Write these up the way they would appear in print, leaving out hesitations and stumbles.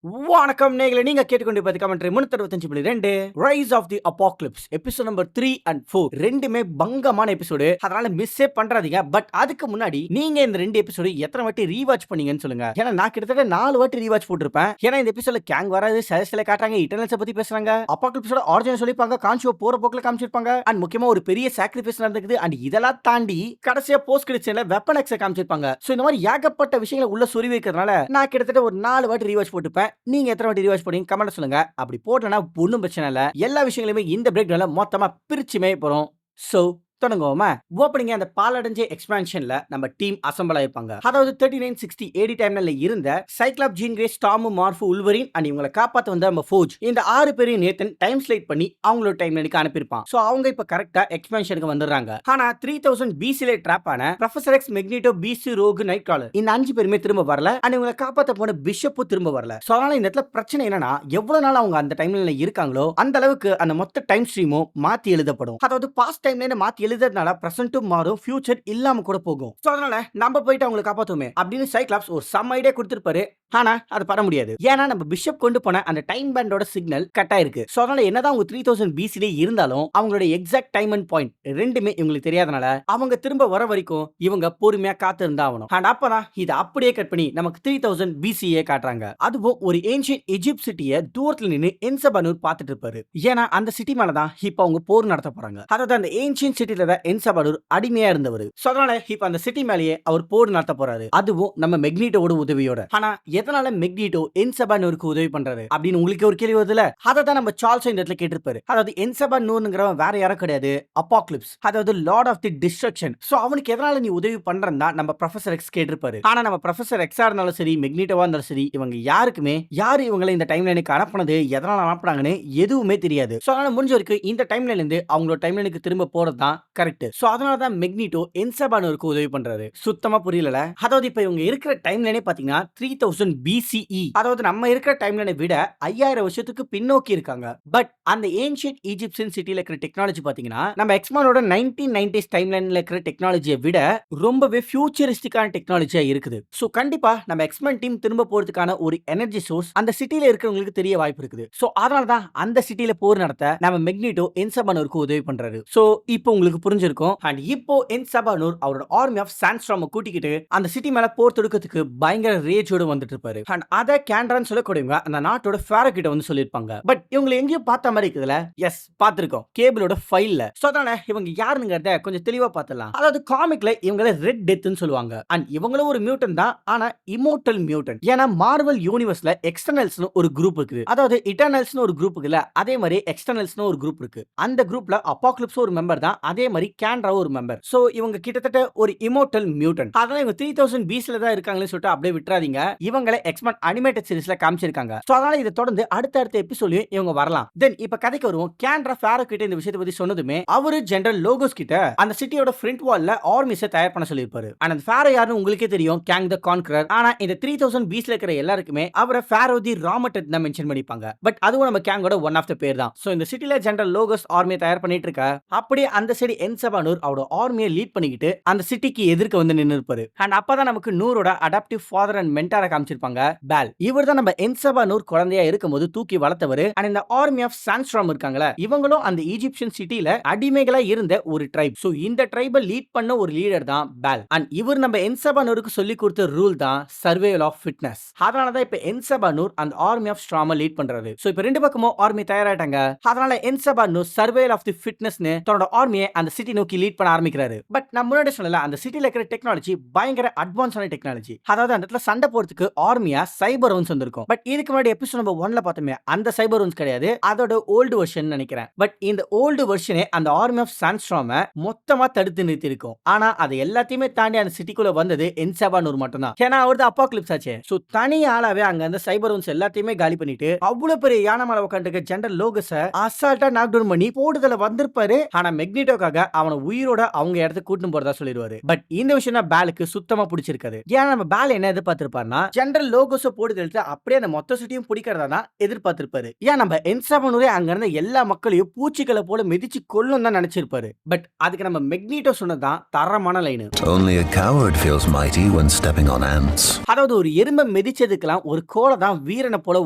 வணக்கம் நேயர்களே, நீங்க கேட்டுக்கொண்டிருப்பது commentary 365.2 rise of the apocalypse episode number 3 and 4 ரெண்டுமே பங்கமான எபிசோடு. அதனால மிஸ்ஸே பண்றாதீங்க. பட் அதுக்கு முன்னாடி நீங்க இந்த ரெண்டு எபிசோடு எத்தனை வாட்டி ரீவாட்ச் பண்ணீங்கன்னு சொல்லுங்க. ஏன்னா நான் கிட்டத்தட்ட 4 வாட்டி ரீவாட்ச் போட்டிருப்பேன். ஏன்னா இந்த எபிசோட்ல கேங் வராது, செலஸ்டியலை காட்டுறாங்க, இட்டர்னல்ஸை பத்தி பேசுறாங்க, அபாக்லிப்ஸோட ஆரிஜின் சொல்லிப்பாங்க, கான்ஷியோ போற போக்குல காமிச்சிருப்பாங்க, அண்ட் முக்கியமா ஒரு பெரிய சாக்ரிஃபைஸ் நடந்துக்குது. அண்ட் இதெல்லாம் தாண்டி கடைசியா போஸ்ட் கிரெடிட்ஸ்ல வெப்பன் எக்ஸை காமிச்சிருப்பாங்க. சோ இந்த மாதிரி ஏகப்பட்ட விஷயங்களை உள்ள சொருவி வைக்கிறதுனால நான் கிட்டத்தட்ட ஒரு 4 வாட்டி ரீவாட்ச் போட்டுப்பேன். நீங்க எத்தனை வாட்டி ரீவாட்ச் பண்ணீங்க கமெண்ட்ல சொல்லுங்க. அப்படி போட்டனா ஒண்ணும் பிரச்சனை இல்ல. எல்லா விஷயங்களையுமே இந்த பிரேக் டவுன்ல மொத்தமா பிரிச்சுமே போறோம். சோ தொடங்குவோமா? ஓப்பனிங் அந்த பாலடைஞ்ச எக்ஸ்பான்ஷன்ல நம்ம டீம் அசெம்பிள் ஆயிருப்பாங்க. அதாவது 3960 ஏடி டைம்ல இருந்த Cyclops, Jean Grey, Storm, Morph, Wolverine and இவங்களை காப்பாத்த வந்த நம்ம ஃபோர்ஜ், இந்த 6 பேரையும் நேத்தன் டைம் ஸ்லைட் பண்ணி அவங்களோட டைம்லைனுக்கு அனுப்பியிருப்பான். சோ அவங்க இப்ப கரெக்டா எக்ஸ்பான்ஷனுக்கு வந்துடுறாங்க. ஆனா 3000 பிசில ட்ராப் ஆன ப்ரொஃபசர் எக்ஸ், மெக்னீட்டோ, பிசி, ரோக், நைட் காலர் இந்த 5 பேருமே திரும்ப வரல. அண்ட் இவங்களை காப்பாத்த போன பிஷப்பும் திரும்ப வரல. சோ அதனால இந்த இடத்துல பிரச்சனை என்னன்னா, எவ்வளவு நாள் அவங்க அந்த டைம்லைன்ல இருக்காங்களோ அந்த அளவுக்கு அந்த மொத்த டைம் ஸ்ட்ரீமும் மாத்தி எழுதப்படும். அதாவது பாஸ்ட் டைம்லைன் மாத்தி எழுதுறதுனால பிரசன்ட்டும் மாறும், ஃபியூச்சர் இல்லாம கூட போகும். சோ அதனால நம்ம போயிட்டு அவங்களை காப்பாத்துமே அப்படின்னு சைக்ளாப்ஸ் ஒரு செம்ம ஐடியா கொடுத்திருப்பாரு. ஆனா அது பண்ண முடியாது. ஏன்னா நம்ம பிஷப் கொண்டு போன அந்த டைம் பேண்டோட சிக்னல் கட் ஆயிருக்கு. சோ அதனால என்னதான் அவங்க 3000 பிசிலே இருந்தாலும் அவங்களோட எக்ஸாக்ட் டைம் அண்ட் பாயிண்ட் ரெண்டுமே இவங்களுக்கு தெரியாதனால அவங்க திரும்ப வர வரைக்கும் இவங்க பொறுமையா காத்து இருந்தா ஆகணும். அண்ட் அப்பதான் இதை அப்படியே கட் பண்ணி நமக்கு 3000 பிசிஏ காட்டுறாங்க. அதுவும் ஒரு ஏன்ஷியன்ட் எஜிப்ட் சிட்டியை தூரத்துல நின்று என்சபானூர் பார்த்துட்டு இருப்பாரு. ஏன்னா அந்த சிட்டி மேலதான் இப்ப அவங்க போர் நடத்த போறாங்க. அதாவது அந்த ஏன்ஷியன்ட் சிட்டில தான் என்சபானூர் அடிமையா இருந்தவர். சோ அதனால இப்ப அந்த சிட்டி மேலேயே அவர் போர் நடத்த போறாரு. அதுவும் நம்ம மெக்னீட்டோட உதவியோட. ஆனா எதனால மெக்னீட்டோ என்சபானூருக்கு உதவி பண்றாரு அப்படின்னு உங்களுக்கு ஒரு கேள்வி வருதுல, அதை தான் நம்ம சார்ல்ஸ் இந்த இடத்துல கேட்டிருப்பாரு. அதாவது என்சபானூர்ங்கிறவன் வேற யாரும் கிடையாது, அபாக்லிப்ஸ், அதாவது lord of the destruction. So அவனுக்கு எதனால நீ உதவி பண்றதா நம்ம ப்ரொஃபசர் எக்ஸ் கேட்டிருப்பாரு. ஆனா நம்ம ப்ரொஃபசர் எக்ஸா இருந்தாலும் சரி, மெக்னீட்டோவா இருந்தாலும் சரி, இவங்க யாருக்குமே யாரு இவங்களை இந்த டைம்லைனுக்கு அனுப்புனது, எதனால அனுப்புனாங்கன்னு எதுவுமே தெரியாது. சோ அதனால முடிஞ்ச வரைக்கும் இந்த டைம்லைன்ல இருந்து அவங்களோட டைம்லைனுக்கு திரும்ப போறது தான் கரெக்ட். சோ அதனால தான் மெக்னீட்டோ என்சபானூருக்கு உதவி பண்றாரு. சுத்தமா புரியல. அதாவது இப்ப இவங்க இருக்கிற டைம்லைனே பாத்தீங்கன்னா 3000 BCE. அதாவது நம்ம இருக்கிற டைம்லைனை விட 5000 வருஷத்துக்கு பின்னோக்கி இருக்காங்க. பட் அந்த ஏன்ஷியன்ட் ஈஜிப்சியன் சிட்டில இருக்கிற டெக்னாலஜி பாத்தீங்கன்னா நம்ம எக்ஸ்மானோட 1990s டைம்லைன்ல இருக்கிற டெக்னாலஜியை விட ரொம்பவே ஃபியூச்சரிஸ்டிக்கான டெக்னாலஜியா இருக்குது. சோ கண்டிப்பா நம்ம எக்ஸ்மேன் டீம் திரும்ப போறதுக்கான ஒரு எனர்ஜி சோர்ஸ் அந்த சிட்டில இருக்கிறவங்களுக்கு தெரிய வாய்ப்பு இருக்குது. சோ அதனால தான் அந்த சிட்டில போர் நடத்த நம்ம மெக்னீட்டோ என்சபானூருக்கு உதவி பண்றாரு. சோ இப்போ உங்களுக்கு புரிஞ்சிருக்கும். அண்ட் இப்போ என்சபானூர் அவரோட ஆர்மி ஆஃப் சாண்ட்ஸ்டார்மை கூட்டிக்கிட்டு அந்த சிட்டி மேல போர் தொடுக்கிறதுக்கு பயங்கர ரேஜோட வந்துட்டு இருப்பாரு. அண்ட் அத கேண்ட்ரான்னு சொல்லக்கூடியவங்க அந்த நாட்டோட ஃபேரோ கிட்ட வந்து சொல்லிருப்பாங்க. பட் இவங்க எங்கேயும் பார்த்த மாதிரி இருக்குதுல? எஸ், பார்த்திருக்கோம், கேபிளோட ஃபைல்ல. சோ அதனால இவங்க யாருங்கிறத கொஞ்சம் தெளிவா பார்த்தலாம். அதாவது காமிக்ல இவங்கள ரெட் டெத்னு சொல்லுவாங்க. அண்ட் இவங்களும் ஒரு மியூட்டன் தான், ஆனா இம்மோர்டல் மியூட்டன். ஏன்னா மார்வல் யூனிவர்ஸ்ல எக்ஸ்டர்னல்ஸ்னு ஒரு குரூப் இருக்குது, அதாவது இட்டர்னல்ஸ்னு ஒரு குரூப் இருக்குல்ல, அதே மாதிரி எக்ஸ்டர்னல்ஸ்னு ஒரு குரூப் இருக்கு. அந்த குரூப்ல அபாக்லிப்ஸ் ஒரு மெம்பர் தான், அதே மாதிரி கேண்ட்ரா ஒரு மெம்பர். சோ இவங்க கிட்டத்தட்ட ஒரு இம்மோர்டல் மியூட்டன். அதனால இவங்க 3000 பிசில தான் இருக்காங்கன்னு சொல்லிட்டு அப்படியே விட்டுறாதீங்க. இவங்களை எக்ஸ்மேன் அனிமேட்டட் சீரிஸ்ல காமிச்சிருக்காங்க. சோ அதனால இதை தொடர்ந்து அடுத்த எபிசோட்லயும் இவங்க வரலாம். தென் இப்ப கதைக்கு வருவோம். கேண்ட்ரா ஃபேரோ கிட்ட இந்த விஷயத்தை பத்தி சொன்னதுமே அவரு ஜெனரல் லோகோஸ் கிட்ட அந்த சிட்டியோட ஃப்ரண்ட் வால்ல ஆர்மிஸை தயார் பண்ண சொல்லிருப்பாரு. ஆனா அந்த ஃபேரோ யாருன்னு உங்களுக்கே தெரியும், கேங் தி கான்கரர். ஆனா இந்த 3000 பிசில இருக்கிற எல்லாருக்குமே அவரை ஃபேரோ தி ராமட்டட் தான் மென்ஷன் பண்ணிப்பாங்க. பட் அதுவும் நம்ம கேங்கோட ஒன் ஆஃப் த பேர் தான். சோ இந்த சிட்டில ஜெனரல் லோகோஸ் ஆர்மியை தயார் பண்ணிட்டு இருக்க, அப்படியே அந்த சைடு என்சபானூர் அவரோட ஆர்மியை லீட் பண்ணிக்கிட்டு அந்த சிட்டிக்கு எதிர்க்க வந்து நின்னு இருப்பாரு. அண்ட் அப்பதான் நமக்கு நூரோட அடாப்டிவ் ஃபாதர் அண்ட் மென்டாரை காமிச்சிருப்பாங்க, பால். இவர் தான் நம்ம என்சபானூர் குழந்தையா இருக்கும்போது தூக்கி வளர்த்தவர். அண்ட் இந்த ஆர்மி ஆஃப் சாண்ட்ஸ்டார்ம் இருக்காங்களா, இவங்களும் அந்த ஈஜிப்சியன் சிட்டில அடிமைகளா இருந்த ஒரு ட்ரைப். சோ இந்த ட்ரைபை லீட் பண்ண ஒரு லீடர் தான் பால். அண்ட் இவர் நம்ம என்சபானூருக்கு சொல்லி கொடுத்த ரூல் தான் சர்வைவல் ஆஃப் ஃபிட்னஸ். அதனால தான் இப்ப என்சபானூர் அந்த ஆர்மி ஆஃப் ஸ்ட்ராமை லீட் பண்றாரு. சோ இப்ப ரெண்டு பக்கமும் ஆர்மி தயாராயிட்டாங்க. அதனால என்சபானூர் சர்வைவல் ஆஃப் தி ஃபிட்னஸ்னு தன்னோட ஆர்மியை அந்த சிட்டி நோக்கி லீட் பண்ண ஆரம்பிக்கிறாரு. பட் நான் முன்னாடி சொல்லல, அந்த சிட்டில இருக்கிற டெக்னாலஜி பயங்கர அட்வான்ஸான டெக்னாலஜி. அதாவது அந்த இடத்துல சண்டை போறதுக்கு ஆர்மியா சைபர் ரவுண்ட்ஸ் வந்திருக்கும். பட் இதுக்கு முன்னாடி எபிசோட் நம்பர் 1ல பார்த்தோமே, அந்த சைபர் ரவுண்ட்ஸ் கிடையாது, அதோட ஓல்டு வெர்ஷன் நினைக்கிறேன். பட் இந்த ஓல்டு வெர்ஷனே அந்த ஆர்மி ஆஃப் சாண்ட்ஸ்டார்மை மொத்தமா தடுத்து நிறுத்தி இருக்கும். ஆனா அது எல்லாத்தையுமே தாண்டி அந்த சிட்டிக்குள்ள வந்தது என்சபானூர் மட்டும் தான். ஏன்னா அவர்தான் அபாக்லிப்ஸ் ஆச்சே. சோ தனி ஆளாவே அங்க அந்த சைபர் ரவுண்ட்ஸ் எல்லாத்தையுமே காலி பண்ணிட்டு அவ்வளவு பெரிய யானை மேல உட்காந்துருக்க ஜெனரல் லோகஸ அசால்ட்டா நாக் டவுன் பண்ணி போடுதல வந்திருப்பாரு. ஆனா மெக்னீட்டோக்காக அதுக்காக அவனை உயிரோட அவங்க இடத்துக்கு கூட்டிட்டு போறதா சொல்லிடுவாரு. பட் இந்த விஷயம் தான் பேலுக்கு சுத்தமா பிடிச்சிருக்காது. ஏன்னா நம்ம பேல் என்ன எதிர்பார்த்திருப்பாருன்னா ஜெனரல் லோகோஸை போட்டு தெளித்து அப்படியே அந்த மொத்த சிட்டியும் பிடிக்கிறதா தான் எதிர்பார்த்திருப்பாரு. ஏன் நம்ம என்சாபனூரே அங்க இருந்த எல்லா மக்களையும் பூச்சிகளை போல மிதிச்சு கொல்லும் தான் நினைச்சிருப்பாரு. பட் அதுக்கு நம்ம மெக்னீட்டோ சொன்னதான் தரமான line. Only a coward feels mighty when stepping on ants. அதாவது ஒரு எறும்பை மிதிச்சதுக்கெல்லாம் ஒரு கோலை தான் வீரனை போல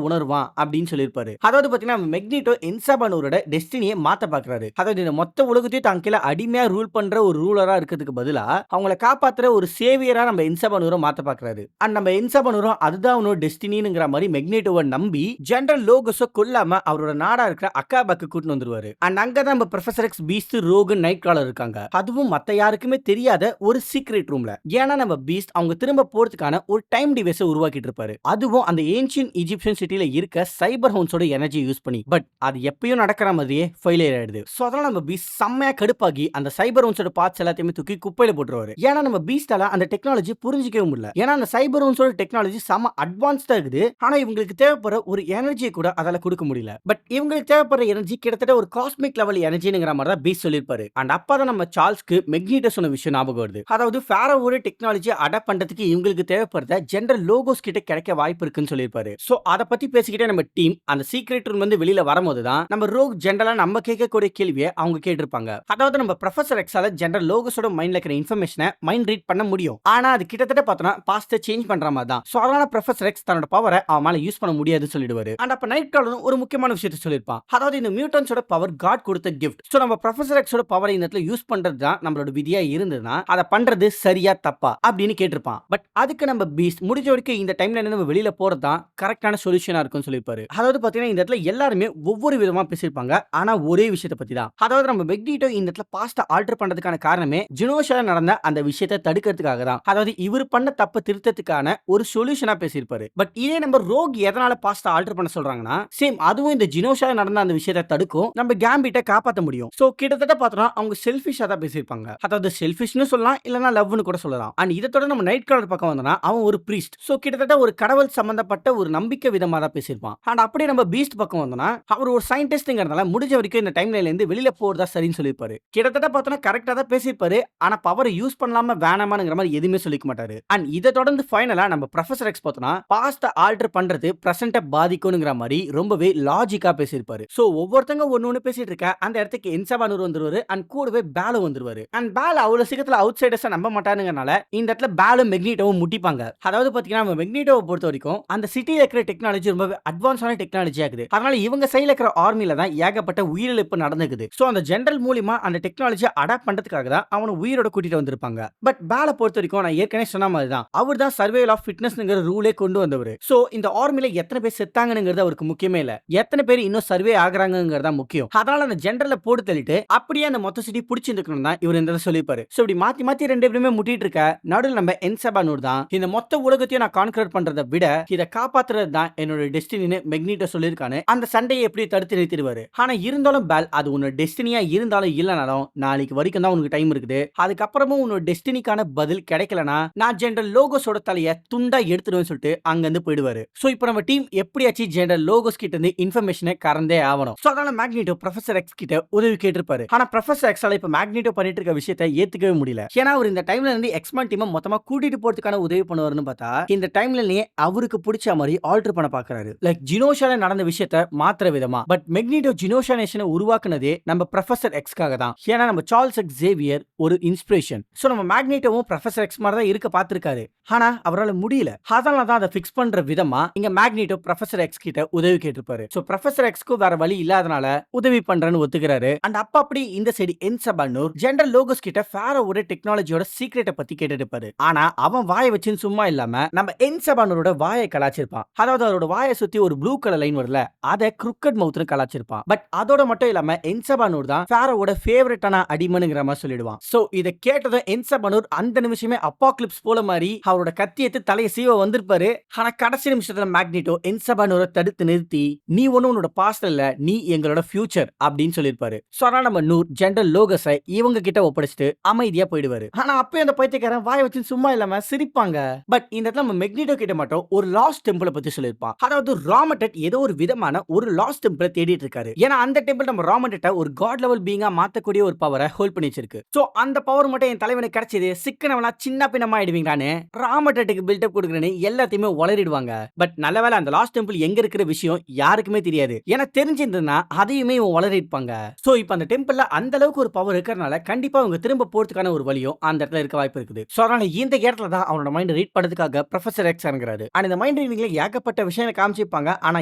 உணர்வான் அப்படின்னு சொல்லியிருப்பாரு. அதாவது பாத்தீங்கன்னா மெக்னீட்டோ என்சாபனூரோட டெஸ்டினியை மாத்த பாக்குறாரு. அதாவது இந்த மொத்த உலகத்தையும் தான் கீழ அடிமையா ரூல் பண்ற ஒரு ரூலரா இருக்கிறதுக்கு பதிலா அவங்கள காப்பாத்துற ஒரு சேவியரா நம்ம என்சாபனூரை மாத்த பாக்குறாரு. அண்ட் நம்ம என்சாபனூரும் அதுதான் அவனோட டெஸ்டினிங்கிற மாதிரி மெக்னீட்டோவை நம்பி ஜெனரல் லோகோஸை கொல்லாம அவரோட நாடா இருக்கிற அக்காபாக்கு கூட்டிட்டு வந்துருவாரு. அண்ட் அங்கதான் நம்ம ப்ரொஃபசர் எக்ஸ், பீஸ்ட், ரோகன், நைட் காலர் இருக்காங்க. அதுவும் மத்த யாருக்குமே தெரியாத ஒரு சீக்ரெட் ரூம்ல. ஏன்னா நம்ம பீஸ்ட் அவங்க திரும்ப போறதுக்கான ஒரு டைம் டிவைஸை உருவாக்கிட்டு இருப்பாரு. அதுவும் அந்த ஏன்ஷியன் ஈஜிப்சியன் சிட்டில இருக்க சைபர் ஹவுன்ஸோட எனர்ஜி யூஸ் பண்ணி. பட் அது எப்பயும் நடக்கிற மாதிரியே ஃபெயிலியர் ஆயிடுது. சோ அதனால நம்ம பீஸ்ட் செம்மையா கடுப்பாகி அந்த சைபர் ஹவுன்ஸோட பார்ட்ஸ் எல்லாத்தையுமே தூக்கி குப்பையில போட்டுருவாரு. ஏன்னா நம்ம பீஸ்டால அந்த டெக்னாலஜி புரிஞ்சிக்கவே முடியல. ஏன்னா அந்த சைபர் ஹவுன்ஸோட டெக்னாலஜி செம்ம அட்வான்ஸ்டா இருக்குது. ஆனா இவங்களுக்கு தேவைப்படுற ஒரு எனர்ஜியை கூட அதால கொடுக்க முடியல. பட் இவங்களுக்கு தேவைப்படுற எனர்ஜி கிட்டத்தட்ட ஒரு காஸ்மிக் லெவல் எனர்ஜிங்கிற மாதிரி தான் பீஸ்ட் சொல்லியிருப்பாரு. அண்ட் அப்பதான் நம்ம சார்ல்ஸ்க்கு மெக்னீட்டோ சொன்ன விஷயம் ஞாபகம் வருது. அதாவது ஃபேரோவோட டெக்னாலஜி அடாப்ட் பண்றதுக்கு இவங்களுக்கு தேவைப்படுற ஜெனரல் லோகோஸ் கிட்ட கிடைக்க வாய்ப்பு இருக்குன்னு சொல்லியிருப்பாரு. சோ அத பத்தி பேசிக்கிட்டே நம்ம டீம் அந்த சீக்ரெட் ரூம் வந்து வெளியில வரும்போது தான் நம்ம ரோக் ஜெனரலா நம்ம கேட்கக்கூடிய கேள்வியை அவங்க கேட்டிருப்பாங்க. அதாவது நம்ம ப்ரொஃபசர் எக்ஸால ஜெனரல் லோகோஸோட மைண்ட்ல இருக்கிற இன்ஃபர்மேஷனை மைண்ட் ரீட் பண்ண முடியும். ஆனா அது கிட்டத்தட்ட பார்த்தோம்னா பாஸ்ட சேஞ்ச் பண்ற மாதிரி தான். சோ அதனால ப்ரொஃபசர் எக்ஸ் தன்னோட பவரை அவன் மேல யூஸ் பண்ண முடியாதுன்னு சொல்லிடுவாரு. அண்ட் அப்ப நைட் காலரும் ஒரு முக்கியமான விஷயத்தை சொல்லியிருப்பான். அதாவது இந்த மியூட்டன்ஸோட பவர் காட் கொடுத்த கிஃப்ட். சோ நம்ம ப்ரொஃபசர் எக்ஸோட பவரை இந்த இடத்துல யூஸ் பண்றது தான் நம்மளோட விதியா இருந்ததுன்னா அதை பண்றது சரியா தப்பா அப்படின்னு கேட்டிருப்பான். பட் அதுக்கு நம்ம பீஸ்ட் முடிஞ்ச வரைக்கும் இந்த டைம்ல நம்ம வெளியில போறது தான் கரெக்டான சொல்யூஷனா இருக்கும்னு சொல்லியிருப்பாரு. அதாவது பாத்தீங்கன்னா இந்த இடத்துல எல்லாருமே ஒவ்வொரு விதமா பேசியிருப்பாங்க. ஆனா ஒரே விஷயத்தை பத்தி தான். அதாவது நம்ம மெக்னீட்டோ இந்த இடத்துல பாஸ்ட ஆல்டர் பண்றதுக்கான காரணமே ஜினோஷால நடந்த அந்த விஷயத்தை தடுக்கிறதுக்காக தான். அதாவது இவர் பண்ண தப்பு திருத்தத்துக்கான ஒரு சொல்யூஷனா பேசியிருப்பாரு. பட் இதே நம்ம ரோக் எதனால பாஸ்ட ஆல்டர் பண்ண சொல்றாங்கன்னா சேம் அதுவும் இந்த ஜினோஷால நடந்த அந்த விஷயத்தை தடுக்கும், நம்ம கேம்பிட்ட காப்பாற்ற முடியும். சோ கிட்டத்தட்ட பார்த்தோம்னா அவங்க செல்ஃபிஷா தான் பேசியிருப்பாங்க. அதாவது செல்ஃபிஷ்னு சொல்லலாம், இல்லனா லவ்னு கூட சொல்லலாம். அண்ட் இதை தொடர்ந்து நம்ம நைட் காலர் பக்கம் வந்தோம்னா அவன் ஒரு பிரீஸ்ட். சோ கிட்டத்தட்ட ஒரு கடவுள் சம்பந்தப்பட்ட ஒரு நம்பிக்கை விதமா தான் பேசியிருப்பான். அண்ட் அப்படியே நம்ம பீஸ்ட் பக்கம் வந்தோம்னா அவர் ஒரு சயின்டிஸ்ட்ங்கிறதால முடிஞ்ச வரைக்கும் இந்த டைம் லைன்ல இருந்து வெளியில போறதா சரின்னு சொல்லியிருப்பாரு. கிட்டத்தட்ட பார்த்தோம்னா கரெக்டா தான் பேசியிருப்பாரு. ஆனா பவர் யூஸ் பண்ணலாம வேணாமாங்கிற மாதிரி எதுவுமே சொல்லிக்க மாட்டாரு. அண்ட் இதை தொடர்ந்து ஃபைனலா நம்ம ப்ரொஃபசர் எக்ஸ் பார்த்தோம்னா பாஸ்ட ஆல்டர் பண்றது பிரசன்ட பாதிக்கும்ங்கிற மாதிரி ரொம்பவே லாஜிக்கா பேசியிருப்பாரு. சோ ஒவ்வொருத்தங்க ஒன்னு பேசிட்டு இருக்க அந்த இடத்துக்கு என்சாபனூர் வந்துருவாரு. அண்ட் கூடவே பேலோ வந்துருவாரு. அண்ட் பேல் அவ்வளவு சீக்கிரத்துல அவுட் சைடர்ஸா நம்ப மாட்டானுங்கனால இந்த இடத்துல பேலும் மெக்னீட்டோவும் முட்டிப்பாங்க. அதாவது பாத்தீங்கன்னா நம்ம மெக்னீட்டோவை பொறுத்த வரைக்கும் அந்த சிட்டில இருக்கிற டெக்னாலஜி ரொம்பவே அட்வான்ஸான டெக்னாலஜி ஆகுது. அதனால இவங்க சைடுல இருக்கிற ஆர்மில தான் ஏகப்பட்ட உயிரிழப்பு நடந்துக்குது. சோ அந்த ஜெனரல் மூலியமா அந்த டெக்னாலஜி அடாப்ட் பண்றதுக்காக தான் அவனை உயிரோட கூட்டிட்டு வந்திருப்பாங்க. பட் பேல பொறுத்த வரைக்கும் நான் ஏற்கனவே சொன்ன மாதிரி தான் அவர் தான் சர்வைவல் ஆஃப் ஃபிட்னஸ்ங்கிற ரூலே கொண்டு வந்தவர். சோ இந்த ஆர்மில எத்தனை பேர் செத்தாங்கங்கிறது அவருக்கு முக்கியமே இல்ல, எத்தனை பேர் இன்னும் சர்வே ஆகுறாங்கிறது தான் முக்கியம். அதனால அந்த ஜெனரலை போட்டு தள்ளிட்டு அப்படியே அந்த மொத்த சிட்டி பிடிச்சிருக்கணும் தான் இவர் இந்த சொல்லிப்பாரு. சோ இப்படி மாத்தி மாத்தி ரெண்டு பேருமே முட்டிட்டு இருக்க நடுவில் நம்ம என்சாபனூர் தான் இந்த மொத்த உலகத்தையும் நான் கான்கர் பண்றதை விட இதை காப்பாத்துறது தான் என்னோட டெஸ்டினின்னு மெக்னீட்டோ சொல்லியிருக்கானு அந்த சண்டையை எப்படி தடுத்து நிறுத்திடுவாரு. ஆனா இருந்தாலும் பேல் அது உன்னோட டெஸ்டினியா இருந்தாலும் இல்லனாலும் நாளைக்கு வரைக்கும் தான் உனக்கு டைம் இருக்குது. அதுக்கப்புறமும் உன்னோட டெஸ்டினிக்கான பதில் கிடைக்கலனா நான் ஜெனரல் லோகோஸோட தலையை துண்டா எடுத்துடுவேன்னு சொல்லிட்டு அங்க இருந்து போயிடுவாரு. சோ இப்போ நம்ம டீம் எப்படியாச்சும் ஜெனரல் லோகோஸ் கிட்ட இருந்து இன்ஃபர்மேஷனை கறந்தே ஆகணும். சோ அதனால மேக்னீட்டோ ப்ரொஃபசர் எக்ஸ் கிட்ட உதவி கேட்டிருப்பாரு. ஆனா ப்ரொஃபசர் எக்ஸால இப்ப மேக்னீட்டோ பண்ணிட்டு இருக்க விஷயத்தை ஏத்துக்கவே முடியல. ஏன்னா அவர் இந்த டைம்ல இருந்து எக்ஸ்மேன் டீமை மொத்தமா கூட்டிட்டு போறதுக்கான உதவி பண்ணுவாருன்னு பார்த்தா இந்த டைம்லயே அவருக்கு பிடிச்ச மாதிரி ஆல்டர் பண்ண பாக்குறாரு. லைக் ஜினோஷால நடந்த விஷயத்தை மாத்திர விதமா. பட் மெக்னீட்டோ ஜினோஷா நேஷனை உருவாக்குனதே நம்ம ப்ரொஃபசர் எக்ஸ்காக தான். ஏன்னா நம்ம சார்ல்ஸ் எக்ஸ் சேவியர் ஒரு இன்ஸ்பிரேஷன். சோ நம்ம மேக்னீட்டோவும் ப்ரொஃபசர் எக்ஸ் மாதிரி தான் இருக்க பாத்துருக்காரு. ஆனா அவரால் முடியல. அதனால தான் அதை ஃபிக்ஸ் பண்ற விதமா இங்க மேக்னீட்டோ ப்ரொஃபசர் எக்ஸ் கிட்ட உதவி கேட்டிருப்பாரு. சோ ப்ரொஃபசர் எக்ஸ்க்கு வேற வழி இல்லாதனால உதவி பண்றேன்னு ஒத்துக்கிறாரு. அண்ட் அப்ப அப்படி இந்த சைடு என்சாபனூர் ஜெனரல் லோகோஸ் கிட்ட ஃபேரோவோட டெக்னாலஜியோட சீக்ரெட்டை பத்தி கேட்டுருப்பாரு. ஆனா அவன் வாயை வச்சுன்னு சும்மா இல்லாம நம்ம என்சாபனூரோட வாயை கலாச்சிருப்பான். அதாவது அவரோட வாயை சுத்தி ஒரு ப்ளூ கலர் லைன் வருதுல அதை கிரிக்கெட் மவுத்னு கலாச்சிருப்பான். பட் அதோட மட்டும் இல்லாம என்சாபனூர் தான் ஃபேரோவோட ஃபேவரட்டான அடிமனுங்கிற மாதிரி சொல்லிடுவான். சோ இதை கேட்டதும் என்சாபனூர் அந்த நிமிஷமே அப்பாக்லிப்ஸ் போல மாதிரி அவரோட கத்தி எடுத்து தலையை சீவ வந்திருப்பாரு. ஆனா கடைசி நிமிஷத்துல மேக்னீட்டோ என்சாபனூரை தடுத்து நிறுத்தி நீ ஒண்ணு உன்னோட பாஸ்ட் இல்ல, நீ எங்களோட ஃபியூச்சர் அப்படின்னு சொல்லிருப்பாரு. சோ அதனால நம்ம நூர் ஜெனரல் லோகஸை இவங்க கிட்ட ஒப்படைச்சிட்டு அமைதியா போயிடுவாரு. ஆனா அப்பவே அந்த பைத்தியக்காரன் வாயை வச்சு சும்மா இல்லாம சிரிப்பாங்க. பட் இந்த இடத்துல நம்ம மெக்னீட்டோ கிட்ட மட்டும் ஒரு லாஸ்ட் டெம்பிளை பத்தி சொல்லிருப்பான். அதாவது ராமட்டட் ஏதோ ஒரு விதமான ஒரு லாஸ்ட் டெம்பிளை தேடிட்டு இருக்காரு. ஏன்னா அந்த டெம்பிள் நம்ம ராமட்டட்ட ஒரு காட் லெவல் பீங்கா மாத்தக்கூடிய ஒரு பவரை ஹோல்ட் பண்ணி வச்சிருக்கு. சோ அந்த பவர் மட்டும் என் தலைவனுக்கு கிடைச்சது சிக்கனவனா சின்ன பின்னமா ஆயிடுவீங்களான்னு ராமட்டட்டுக்கு பில்டப் கொடுக்குறேன்னு எல்லாத்தையுமே உளறிடுவாங்க. பட் நல்ல வேளை அந்த லாஸ்ட் டெம்பிள் எங்க இருக்கிற விஷயம் யாருக்குமே தெரியாது. ஏன்னா தெரிஞ்சிருந்ததுன்னா அதையுமே இவன் உளறிருப்பாங்க. சோ இப்போ அந்த டெம்பிள்ல அந்த அளவுக்கு ஒரு பவர் இருக்கிறனால கண்டிப்பா அவங்க திரும்ப போறதுக்கான ஒரு வழியும் அந்த இடத்துல இருக்க வாய்ப்பு இருக்குது. சோ அதனால இந்த இடத்துல தான் அவனோட மைண்ட் ரீட் பண்றதுக்காக ப்ரொஃபசர் எக்ஸ் இறங்குறாரு. அண்ட் இந்த மைண்ட் ரீடிங்ல ஏகப்பட்ட விஷயங்களை காமிச்சிருப்பாங்க. ஆனா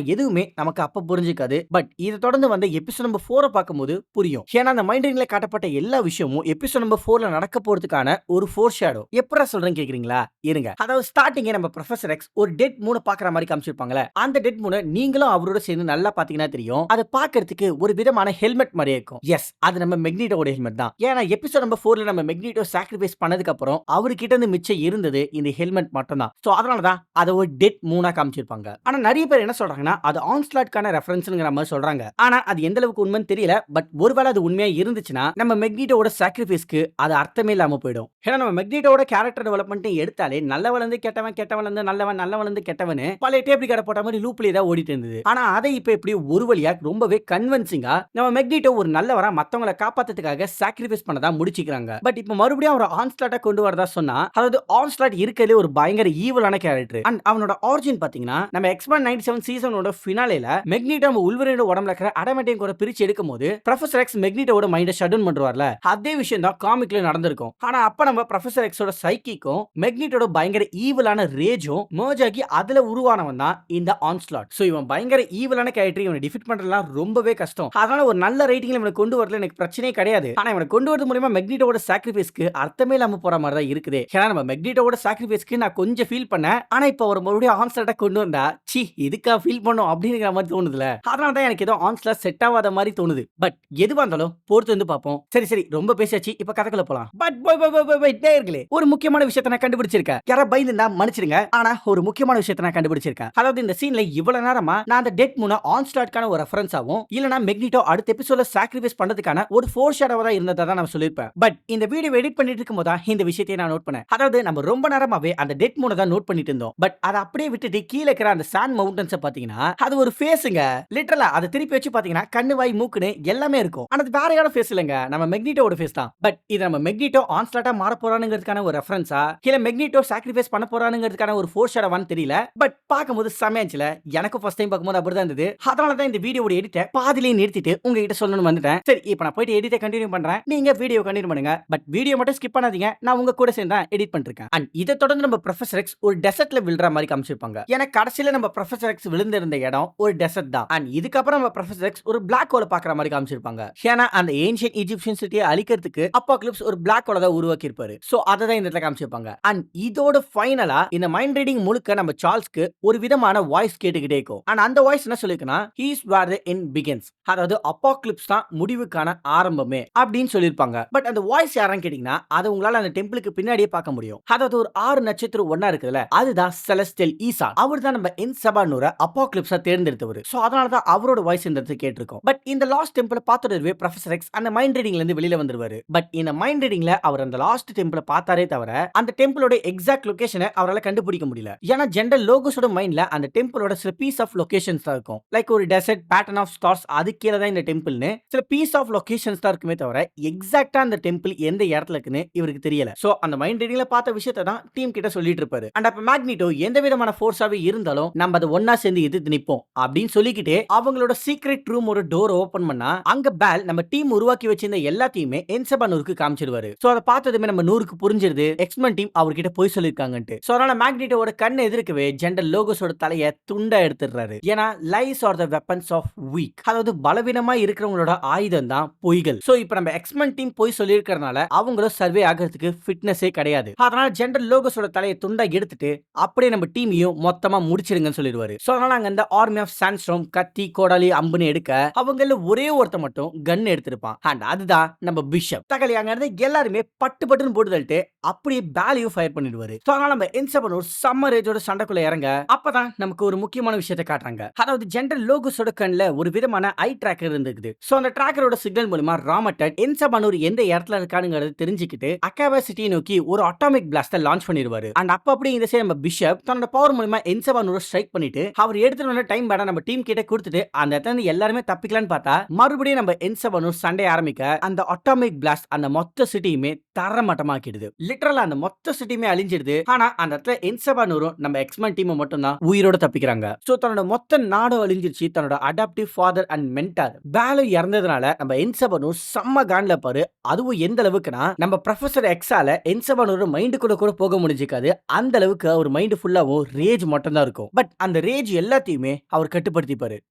எதுவுமே நமக்கு அப்ப புரிஞ்சுக்காது. பட் இதை தொடர்ந்து வந்து எபிசோட் நம்பர் 4 பார்க்கும்போது புரியும். ஏன்னா அந்த மைண்ட் ரீடிங்ல காட்டப்பட்ட எல்லா விஷயமும் எபிசோட் நம்பர் 4ல நடக்க போறதுக்கான ஒரு ஃபோர் ஷேடோ. எப்படா சொல்றேன் கேக்குறீங்களா? இருங்க. அதாவது ஸ்டார்டிங்கே நம்ம ப்ரொஃபசர் எக்ஸ் ஒரு டெட் மூனை பாக்குற மாதிரி காமிச்சிருப்பாங்களே, அந்த டெட் மூனை நீங்களும் அவரோட சேர்ந்து நல்லா பாத்தீங்கன்னா தெரியும். அதை பாக்குறதுக்கு ஒரு விதமான ஹெல்மெட் மாதிரி இருக்கும். எஸ், அது நம்ம மெக்னீட்டோட ஹெல்மெட் தான். ஏன்னா எபிசோட் நம்பர் 4ல நம்ம மெக்னீட்டோ சாக்ரிஃபைஸ் பண்ணதுக்கு அப்புறம் அவர்கிட்ட இருந்து மிச்சம் இருந்தது இந்த ஹெல்மெட் மட்டும் தான். சோ அதனால தான் அதை ஒரு டெட் மூனா காமிச்சிருப்பாங்க. ஆனா நிறைய பேர் என்ன சொல்றாங்கன்னா அது ஆன்ஸ்லாட்கான ரெஃபரன்ஸ்ங்கிற மாதிரி சொல்றாங்க. ஆனா அது எந்த அளவுக்கு உண்மைன்னு தெரியல. பட் ஒருவேளை அது உண்மையா இருந்துச்சுன்னா நம்ம மெக்னீட்டோட சாக்ரிஃபைஸ்க்கு அது அர்த்தமே இல்லாம போயிடும். ஏன்னா நம்ம மெக்னீட்டோட கேரக்டர் டெவலப்மெண்ட் எடுத்தாலே நல்லவன் இருந்து கெட்டவன், கெட்டவன் இருந்து நல்லவன், நல்லவன் இருந்து கெட்டவன் பழைய டேப் கடை போட்ட மாதிரி லூப்லயே தான் ஓடிட்டு இருந்தது. ஆனா அதை இப்ப எப்படி ஒரு வழியா ரொம்பவே கன்வின்சிங்கா நம்ம மெக்னீட்டோ ஒரு நல்லவரா மத்தவங்களை காப்பாத்துறதுக்காக சாக்ரிஃபைஸ் பண்ணதா முடிச்சுக்கிறாங்க. பட் இப்ப மறுபடியும் அவர் ஆன்ஸ்லாட்டை கொண்டு வரதா சொன்னா, அதாவது ஆன்ஸ்லாட் இருக்கிறதுல ஒரு பயங்கர ஈவலான கேரக்டர். அண்ட் அவனோட ஆரிஜின் பாத்தீங்கன்னா நம்ம எக்ஸ்மேன் 97 சீசனோட ஃபினாலேல மெக்னீட்டோ நம்ம உல்வரீனோட உடம்புல இருக்கிற அடமேட்டியம் கூட பிரிச்சு எடுக்கும்போது ப்ரொஃபசர் எக்ஸ் மெக்னீட்டோட மைண்டை ஷட் டவுன் பண்றாருல, அதே விஷயம் தான் காமிக்ல நடந்திருக்கும். ஆனா அப்ப நம்ம ப்ரொஃபசர் எக்ஸோட சைக்கிக்கும் மெக்னீட்டோட பயங்கர ஈவலான ரேஜும் மர்ஜ் ஆகி அதுல உருவானவன் தான் இந்த ஆன்ஸ்லாட். சோ இவன் பயங்கர ஈவலான கேரக்டர். இவனை டிஃபீட் பண்றதுலாம் ரொம்பவே கஷ்டம். அதனால ஒரு நல்ல ரேட்டிங்ல இவனை கொண்டு வரல எனக்கு பிரச்சனையே கிடையாது. ஆனா இவனை கொண்டு வரது மூலமா மெக்னீட்டோட சாக்ரிஃபைஸ்க்கு அர்த்தமே இல்லாம போற மாதிரி தான் இருக்குது. ஏன்னா நம்ம மெக்னீட்டோட சாக்ரிஃபைஸ்க்கு நான் கொஞ்சம் ஃபீல் பண்ணேன். ஆனா இப்ப ஒரு மறுபடியும் ஆன்ஸ்லாட்டை கொண்டு வந்தா சி இதுக்கா ஃபீல் பண்ணும் அப்படிங்கிற மாதிரி தோணுதுல. அதனால தான் எனக்கு ஏதோ ஆன்ஸ்லாட் செட் ஆகாத மாதிரி தோணுது. பட் எதுவா இருந்தாலும் பொறுத்து வந்து பார்ப்போம். சரி ரொம்ப பேசியாச்சு, இப்ப கதைக்குள்ள போலாம். பட் நேயர்களே, ஒரு முக்கியமான விஷயத்தை நான் கண்டுபிடிச்சிருக்கேன். யாரா பயந்துனா மன்னிச்சிடுங்க. ஆனா ஒரு முக்கியமான விஷயத்தை நான் கண்டுபிடிச்சிருக்கேன். அதாவது இந்த சீன்ல இவ்வளவு நேரமா நான் அந்த டெட் மூண ஆன்ஸ்லாட்கான ஒரு ரெஃபரன்ஸ் ஆகும், இல்லனா மெக்னீட்டோ அடுத்த எபிசோட்ல சாக்ரிஃபைஸ் பண்றதுக்கான ஒரு ஃபோர் ஷேடோவா தான் இருந்ததா தான் நான் சொல்லிருப்பேன். பட் இந்த வீடியோ எடிட் பண்ணிட்டு இருக்கும்போது தான் இந்த விஷயத்தை நான் நோட் பண்ணேன். அதாவது நம்ம ரொம்ப நேரமாவே அந்த டெட் மூண தான் நோட் பண்ணிட்டு இருந்தோம். பட் அதை அப்படியே விட்டுட்டு கீழ இருக்கிற அந்த சாண்ட் மவுண்டன்ஸ் பாத்தீங்கன்னா அது ஒரு ஃபேஸ்ங்க. லிட்டரலா அதை திருப்பி வச்சு பாத்தீங்கன்னா கண்ணு வாய் மூக்குன்னு எல்லாமே இருக்கும். ஆனா அது வேற யாரோட ஃபேஸ் இல்லங்க, நம்ம மெக்னீட்டோட ஃபேஸ் தான். பட் இது நம்ம மெக்னீட்டோ ஆன்ஸ்லாட்டா மாற போறானுங்கிறதுக்கான ஒரு ரெஃபரன்ஸா இல்ல மெக்னீட்டோ சாக்ரிஃபைஸ் பண்ண போறானுங்கிறதுக்கான ஒரு ஃபோர் ஷேடோவான்னு தெரியல. பட் பாக்கும்போது செமையாச்சுல. எனக்கு ஃபர்ஸ்ட் டைம் பாக்கும்போது அப்படிதான் இருந்தது. அதனால தான் இந்த வீடியோவோட எடிட்டை பாதியிலே நிறுத்திட்டு உங்ககிட்ட சொல்லணும்னு வந்துட்டேன். சரி இப்போ நான் போயிட்டு எடிட்டை கண்டினியூ பண்றேன். நீங்க வீடியோ கண்டினியூ பண்ணுங்க. பட் வீடியோ மட்டும் ஸ்கிப் பண்ணாதீங்க. நான் உங்க கூட சேர்ந்து எடிட் பண்ணிருக்கேன். அண்ட் இதை தொடர்ந்து நம்ம ப்ரொஃபசர் எக்ஸ் ஒரு டெசர்ட்ல விழுற மாதிரி காமிச்சிருப்பாங்க. ஏன்னா கடைசியில நம்ம ப்ரொஃபசர் எக்ஸ் விழுந்திருந்த இடம் ஒரு டெசர்ட் தான். அண்ட் இதுக்கப்புறம் நம்ம ப்ரொஃபசர் எக்ஸ் ஒரு பிளாக் ஹோலை பாக்குற மாதிரி காமிச்சிருப்பாங்க. ஏன்னா அந்த ஏன்ஷியன்ட் ஈஜிப்சியன் சிட்டியை அழிக்கிறதுக்கு அப்பாகலிப்ஸ் ஒரு பிளாக் ஹோலை தான் உருவாக்கி இருப்பாரு. சோ அதை தான் இந்த இடத்துல காமிச்சிருப்பாங்க. அண்ட் இதோட ஃபைனலா இந்த மைண்ட் ரீடிங் முழுக்க நம்ம சார்ல்ஸ்க்கு ஒரு விதமான வாய்ஸ் கேட்டுக்கிட்டே இருக்கும். அண்ட் அந்த வாய்ஸ் என்ன சொல்லிருக்குன்னா he is where the end begins, அதாவது அப்பாகலிப்ஸ் தான் முடிவுக்கான ஆரம்பமே அப்படின்னு சொல்லிருப்பாங்க. பட் அந்த வாய்ஸ் யாரான்னு கேட்டீங்கன்னா அது உங்களால அந்த டெம்பிளுக்கு பின்னாடியே பார்க்க முடியும். அதாவது ஒரு 6 நட்சத்திரம் ஒண்ணா இருக்குதுல, அதுதான் செலஸ்டியல் ஈசா. அவர் தான் நம்ம என்சபானூரை அப்பாகலிப்ஸா தேர்ந்தெடுத்தவர். சோ அதனால தான் அவரோட வாய்ஸ் இந்த இடத்துல கேட்டிருக்கோம். பட் இந்த லாஸ்ட் டெம்பிளை பார்த்தோடவே ப்ரொஃபசர் எக்ஸ் அந்த மைண்ட் ரீடிங்ல இருந்து வெளியில வந்துருவாரு. பட் இந்த மைண்ட் ரீடிங்ல அவர் அந்த லாஸ்ட் டெம்பிளை பார்த்தாரே தவிர அந்த டெம்பிளோட எக்ஸாக்ட் லொகேஷனை அவரால் கண்டுபிடிக்க முடியல. ஏன்னா ஜெனரல் லோகோஸோட மைண்ட்ல அந்த டெம்பிளோட சில பீஸ் ஆஃப் லொகேஷன்ஸ் தான் இருக்கும். லைக் ஒரு டெசர்ட் பேட்டர்ன் ஆஃப் ஸ்டார்ஸ், அது கீழே தான் இந்த டெம்பிள்னு சில பீஸ் ஆஃப் லொகேஷன்ஸ் தான் இருக்குமே தவிர எக்ஸாக்ட்டா அந்த டெம்பிள் எந்த இடத்துல இருக்குன்னு இவருக்கு தெரியல. சோ அந்த மைண்ட் ரீடிங்ல பார்த்த விஷயத்தை தான் டீம் கிட்ட சொல்லிட்டு இருப்பாரு. அண்ட் அப்ப மேக்னீட்டோ எந்த விதமான ஃபோர்ஸாவே இருந்தாலும் நம்ம அதை ஒன்னா சேர்ந்து எதிர்த்து நிப்போம் அப்படின்னு சொல்லிக்கிட்டே அவங்களோட சீக்ரெட் ரூம் ஒரு டோர் ஓபன் பண்ணா அங்க பேல் நம்ம டீம் உருவாக்கி வச்சிருந்த எல்லாத்தையுமே என்சபானூருக்கு காமிச்சிடுவாரு. சோ அதை பார்த்ததுமே நம்ம நூறுக்கு புரிஞ்சிருது எக்ஸ்மென் டீம் அவர்கிட்ட போய் சொல்லிருக்காங்கன்ட்டு. சோ அதனால மேக்னீட்டோட கண்ணை எதிர்க்கவே ஜெனரல் லோகோஸோட தலையை துண்டா எடுத்துடுறாரு. ஏன்னா lies are the weapons of weak, அதாவது பலவீனமா இருக்கிறவங்களோட ஆயுதம் தான் பொய்கள். சோ இப்போ நம்ம எக்ஸ்மென் டீம் போய் சொல்லியிருக்கிறதுனால அவங்களும் சர்வே ஆகிறதுக்கு ஃபிட்னஸே கிடையாது. அதனால ஜெனரல் லோகோஸோட தலையை துண்டா எடுத்துட்டு அப்படியே நம்ம டீமையும் மொத்தமா முடிச்சிருங்கன்னு சொல்லிடுவாரு. சோ அதனால அங்க இந்த ஆர்மி ஆஃப் சாண்ட்ஸ்டார்ம் கத்தி கோடாலி அம்புன்னு எடுக்க அவங்கள ஒரே ஒருத்த மட்டும் கன் எடுத்திருப்பான். அண்ட் அதுதான் நம்ம பிஷப். தகலி அங்க இருந்து எல்லாருமே பட்டு பட்டுன்னு போட்டு தள்ளிட்டு அப்படியே பேலையும் ஃபயர் பண்ணிடுவாரு. சோ அதனால நம்ம என்சபானூர் சம்மர் ஏஜோட சண்டைக்குள்ள இறங்க அப்பதான் நமக்கு ஒரு முக்கியமான விஷயத்தை காட்டுறாங்க. அதாவது ஜெனரல் லோகோஸோட கண்ணுல ஒரு விதமான ஐ ட்ராக்கர் இருந்துக்குது. சோ அந்த ட்ராக்கரோட சிக்னல் மூலமா ராமட்டட் என்சபானூர் எந்த இடத்துல இருக்கானுங்கிறத தெரிஞ்சுக்கிட்டு அகாவா சிட்டியை நோக்கி ஒரு அட்டாமிக் பிளாஸ்டை லான்ச் பண்ணிடுவாரு. அண்ட் அப்ப அப்படியே இந்த சைடு நம்ம பிஷப் தன்னோட பவர் மூலமா என்சபானூரை ஸ்ட்ரைக் பண்ணிட்டு அவர் எடுத்துட்டு வந்த டைம் பேட நம்ம டீம் கிட்ட கொடுத்துட்டு அந்த இடத்துல எல்லாருமே தப்பிக்கலான்னு பார்த்தா மறுபடியும் நம்ம என்சபானூர் சண்டை ஆரம்பிச்சு ஆரம்பிக்க அந்த அட்டாமிக் பிளாஸ்ட் அந்த மொத்த சிட்டியுமே தரமட்டமாக்கிடுது. லிட்டரலா அந்த மொத்த சிட்டியுமே அழிஞ்சிடுது. ஆனா அந்த இடத்துல என்சபானூரும் நம்ம எக்ஸ்மேன் டீம் மட்டும் தான் உயிரோட தப்பிக்கிறாங்க. சோ தன்னோட மொத்த நாடும் அழிஞ்சிருச்சு. தன்னோட அடாப்டிவ் ஃபாதர் அண்ட் மென்டார் பேலு இறந்ததுனால நம்ம என்சபானூர் செம்ம காண்ல பாரு. அதுவும் எந்த அளவுக்குனா நம்ம ப்ரொஃபசர் எக்ஸால என்சபானூர் மைண்டுக்குள்ள கூட போக முடிஞ்சிக்காது. அந்த அளவுக்கு அவர் மைண்ட் ஃபுல்லாவும் ரேஜ் மட்டும் தான் இருக்கும். பட் அந்த ரேஜ் எல்லாத்தையுமே அவர் கட்டுப்படுத்திப்பாரு.